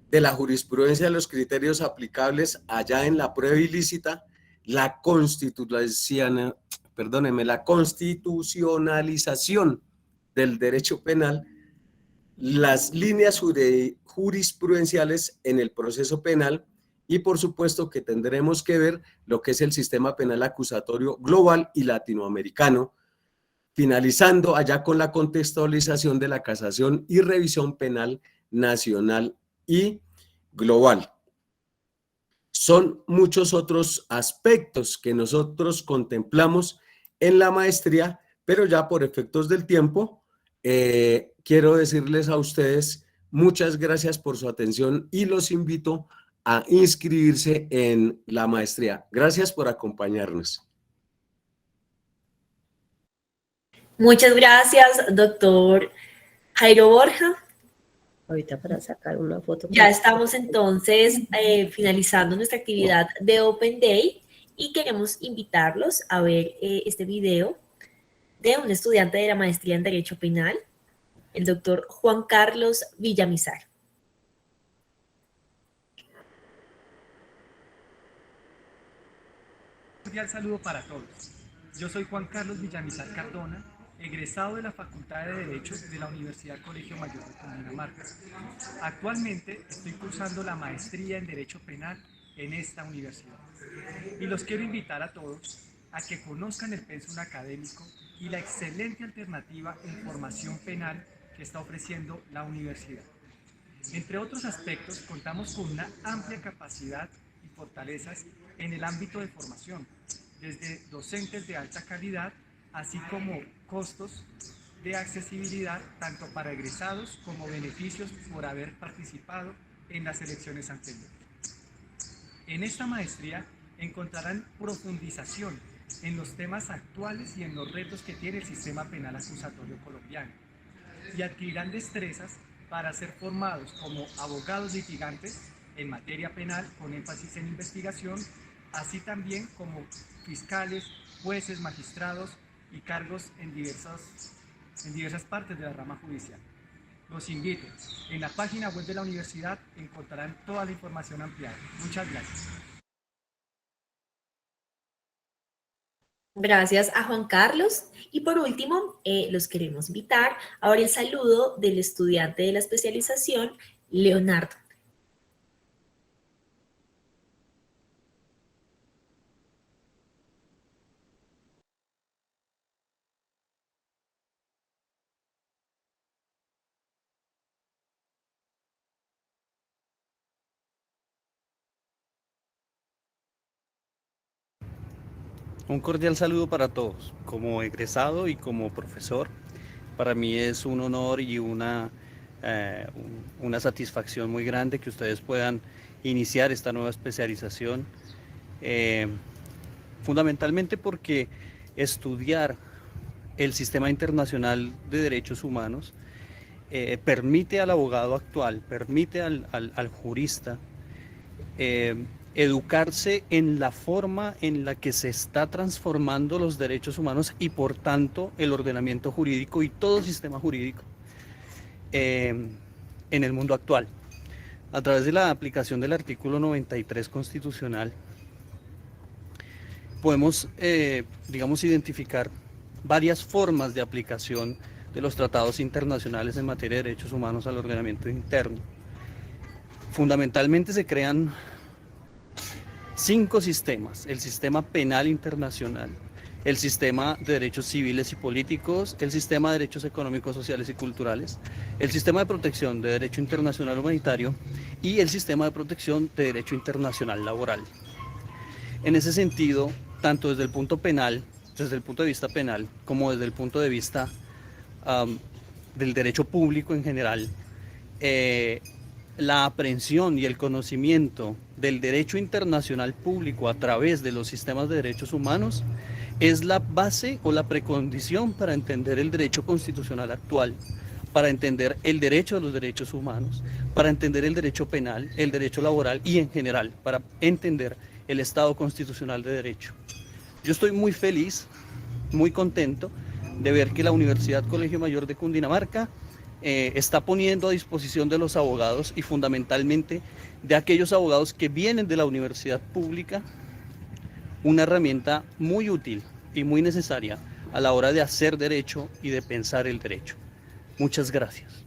de la jurisprudencia de los criterios aplicables allá en la prueba ilícita, la constitucionalización del derecho penal, las líneas jurisprudenciales en el proceso penal y por supuesto que tendremos que ver lo que es el sistema penal acusatorio global y latinoamericano, finalizando allá con la contextualización de la casación y revisión penal nacional y global. Son muchos otros aspectos que nosotros contemplamos en la maestría, pero ya por efectos del tiempo, quiero decirles a ustedes muchas gracias por su atención y los invito a inscribirse en la maestría. Gracias por acompañarnos. Muchas gracias, doctor Jairo Borja. Ahorita para sacar una foto. Ya estamos entonces finalizando nuestra actividad de Open Day y queremos invitarlos a ver este video de un estudiante de la maestría en Derecho Penal. el doctor Juan Carlos Villamizar. Un cordial saludo para todos. Yo soy Juan Carlos Villamizar Cardona, egresado de la Facultad de Derecho de la Universidad Colegio Mayor de Cundinamarca. Actualmente estoy cursando la maestría en Derecho Penal en esta universidad. Y los quiero invitar a todos a que conozcan el pensum académico y la excelente alternativa en formación penal que está ofreciendo la universidad. Entre otros aspectos, contamos con una amplia capacidad y fortalezas en el ámbito de formación, desde docentes de alta calidad, así como costos de accesibilidad tanto para egresados como beneficios por haber participado en las elecciones anteriores. En esta maestría encontrarán profundización en los temas actuales y en los retos que tiene el sistema penal acusatorio colombiano y adquirirán destrezas para ser formados como abogados litigantes en materia penal con énfasis en investigación, así también como fiscales, jueces, magistrados y cargos en diversas partes de la rama judicial. Los invito. En la página web de la universidad encontrarán toda la información ampliada. Muchas gracias. Gracias a Juan Carlos. Y por último, los queremos invitar ahora el saludo del estudiante de la especialización, Leonardo. Un cordial saludo para todos. Como egresado y como profesor, para mí es un honor y una satisfacción muy grande que ustedes puedan iniciar esta nueva especialización, fundamentalmente porque estudiar el sistema internacional de derechos humanos permite al abogado actual, permite al jurista educarse en la forma en la que se está transformando los derechos humanos y por tanto el ordenamiento jurídico y todo sistema jurídico en el mundo actual. A través de la aplicación del artículo 93 constitucional podemos, digamos, identificar varias formas de aplicación de los tratados internacionales en materia de derechos humanos al ordenamiento interno. Fundamentalmente se crean 5 sistemas: el sistema penal internacional, el sistema de derechos civiles y políticos, el sistema de derechos económicos, sociales y culturales, el sistema de protección de derecho internacional humanitario y el sistema de protección de derecho internacional laboral. En ese sentido, tanto desde el punto de vista penal, como desde el punto de vista del derecho público en general, la aprehensión y el conocimiento del derecho internacional público a través de los sistemas de derechos humanos es la base o la precondición para entender el derecho constitucional actual, para entender el derecho a los derechos humanos, para entender el derecho penal, el derecho laboral y en general, para entender el Estado constitucional de derecho. Yo estoy muy feliz, muy contento de ver que la Universidad Colegio Mayor de Cundinamarca está poniendo a disposición de los abogados y fundamentalmente de aquellos abogados que vienen de la universidad pública una herramienta muy útil y muy necesaria a la hora de hacer derecho y de pensar el derecho. Muchas gracias.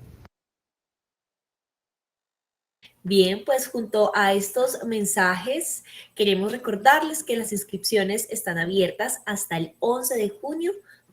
Bien, pues junto a estos mensajes queremos recordarles que las inscripciones están abiertas hasta el 11 de junio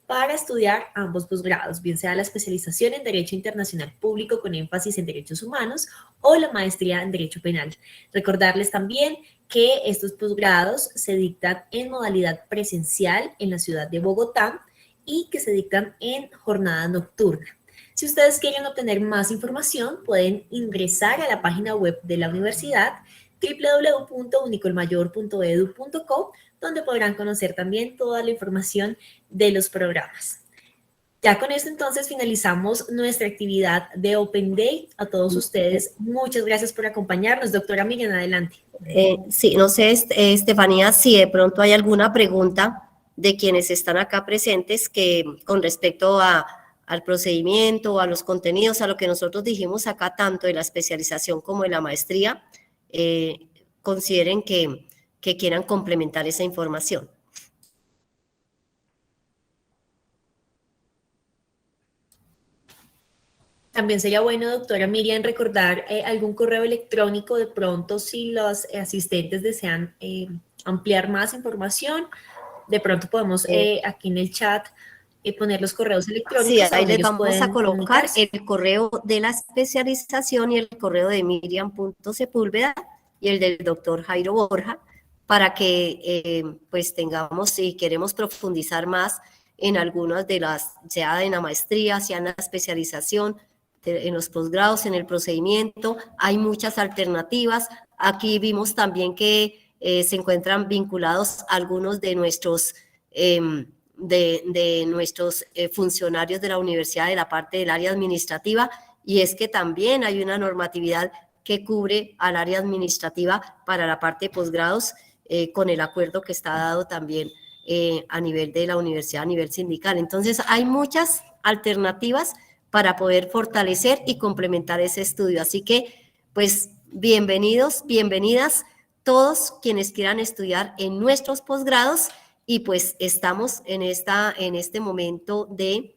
para estudiar ambos posgrados, bien sea la especialización en Derecho Internacional Público con énfasis en Derechos Humanos o la maestría en Derecho Penal. Recordarles también que estos posgrados se dictan en modalidad presencial en la ciudad de Bogotá y que se dictan en jornada nocturna. Si ustedes quieren obtener más información, pueden ingresar a la página web de la universidad www.unicolmayor.edu.co, donde podrán conocer también toda la información de los programas. Ya con esto entonces finalizamos nuestra actividad de Open Day. A todos ustedes, muchas gracias por acompañarnos. Doctora Miriam, adelante. Sí, no sé, Estefanía, si de pronto hay alguna pregunta de quienes están acá presentes que con respecto a al procedimiento, a los contenidos, a lo que nosotros dijimos acá, tanto de la especialización como de la maestría, consideren que quieran complementar esa información. También sería bueno, doctora Miriam, recordar algún correo electrónico de pronto si los asistentes desean ampliar más información. De pronto podemos aquí en el chat poner los correos electrónicos. Sí, ahí les vamos a colocar el correo de la especialización y el correo de Miriam.Sepúlveda y el del doctor Jairo Borja, para que pues tengamos, si queremos profundizar más en algunas de las, sea en la maestría, sea en la especialización, en los posgrados, en el procedimiento, hay muchas alternativas. Aquí vimos también que se encuentran vinculados algunos de nuestros funcionarios de la universidad, de la parte del área administrativa, y es que también hay una normatividad que cubre al área administrativa para la parte de posgrados, con el acuerdo que está dado también a nivel de la universidad, a nivel sindical. Entonces hay muchas alternativas para poder fortalecer y complementar ese estudio. Así que, pues, bienvenidos, bienvenidas todos quienes quieran estudiar en nuestros posgrados, y pues estamos en este momento de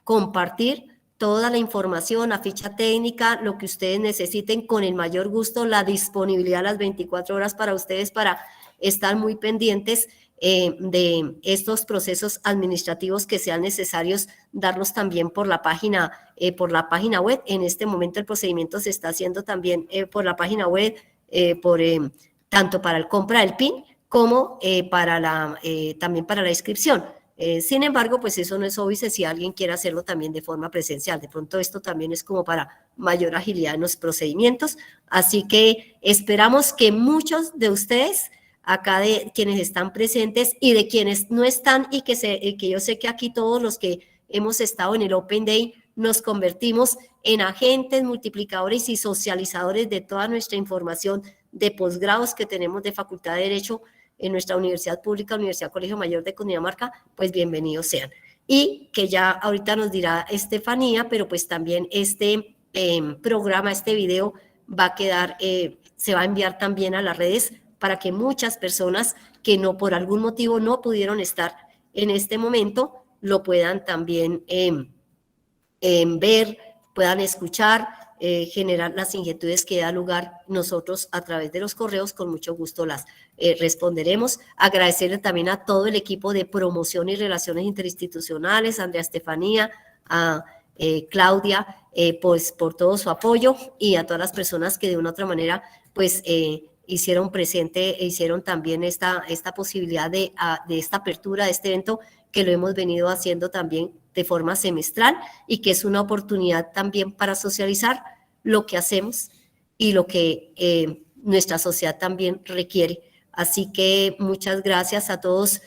compartir toda la información, la ficha técnica, lo que ustedes necesiten, con el mayor gusto, la disponibilidad a las 24 horas para ustedes, para estar muy pendientes de estos procesos administrativos que sean necesarios, darlos también por la página web. En este momento el procedimiento se está haciendo también por la página web, tanto para el compra del PIN como también para la inscripción. Sin embargo, pues eso no es obvio si alguien quiere hacerlo también de forma presencial. De pronto esto también es como para mayor agilidad en los procedimientos. Así que esperamos que muchos de ustedes, acá de quienes están presentes y de quienes no están, y que yo sé que aquí todos los que hemos estado en el Open Day nos convertimos en agentes multiplicadores y socializadores de toda nuestra información de posgrados que tenemos de Facultad de Derecho en nuestra universidad pública, Universidad Colegio Mayor de Cundinamarca. Pues bienvenidos sean. Y que ya ahorita nos dirá Estefanía, pero pues también este programa, este video va a quedar, se va a enviar también a las redes, para que muchas personas que por algún motivo no pudieron estar en este momento, lo puedan también ver, puedan escuchar, generar las inquietudes que da lugar. Nosotros a través de los correos con mucho gusto las responderemos. Agradecerle también a todo el equipo de promoción y relaciones interinstitucionales, a Andrea Estefanía, a Claudia, pues por todo su apoyo, y a todas las personas que de una u otra manera pues hicieron también esta posibilidad de esta apertura de este evento, que lo hemos venido haciendo también de forma semestral, y que es una oportunidad también para socializar lo que hacemos y lo que nuestra sociedad también requiere. Así que muchas gracias a todos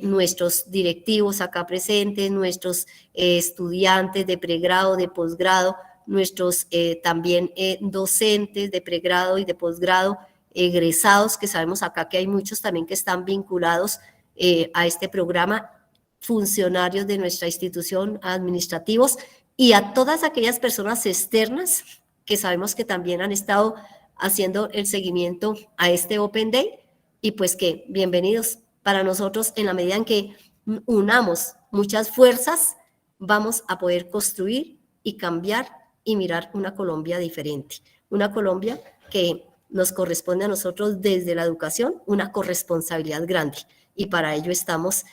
nuestros directivos acá presentes, nuestros estudiantes de pregrado, de posgrado, nuestros también docentes de pregrado y de posgrado, egresados, que sabemos acá que hay muchos también que están vinculados a este programa, funcionarios de nuestra institución, administrativos, y a todas aquellas personas externas que sabemos que también han estado haciendo el seguimiento a este Open Day, y pues que bienvenidos. Para nosotros, en la medida en que unamos muchas fuerzas, vamos a poder construir y cambiar y mirar una Colombia diferente, una Colombia que nos corresponde a nosotros desde la educación, una corresponsabilidad grande, y para ello estamos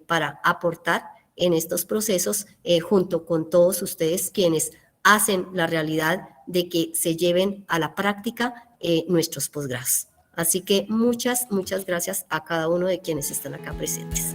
para aportar en estos procesos junto con todos ustedes, quienes hacen la realidad de que se lleven a la práctica nuestros posgrados. Así que muchas gracias a cada uno de quienes están acá presentes.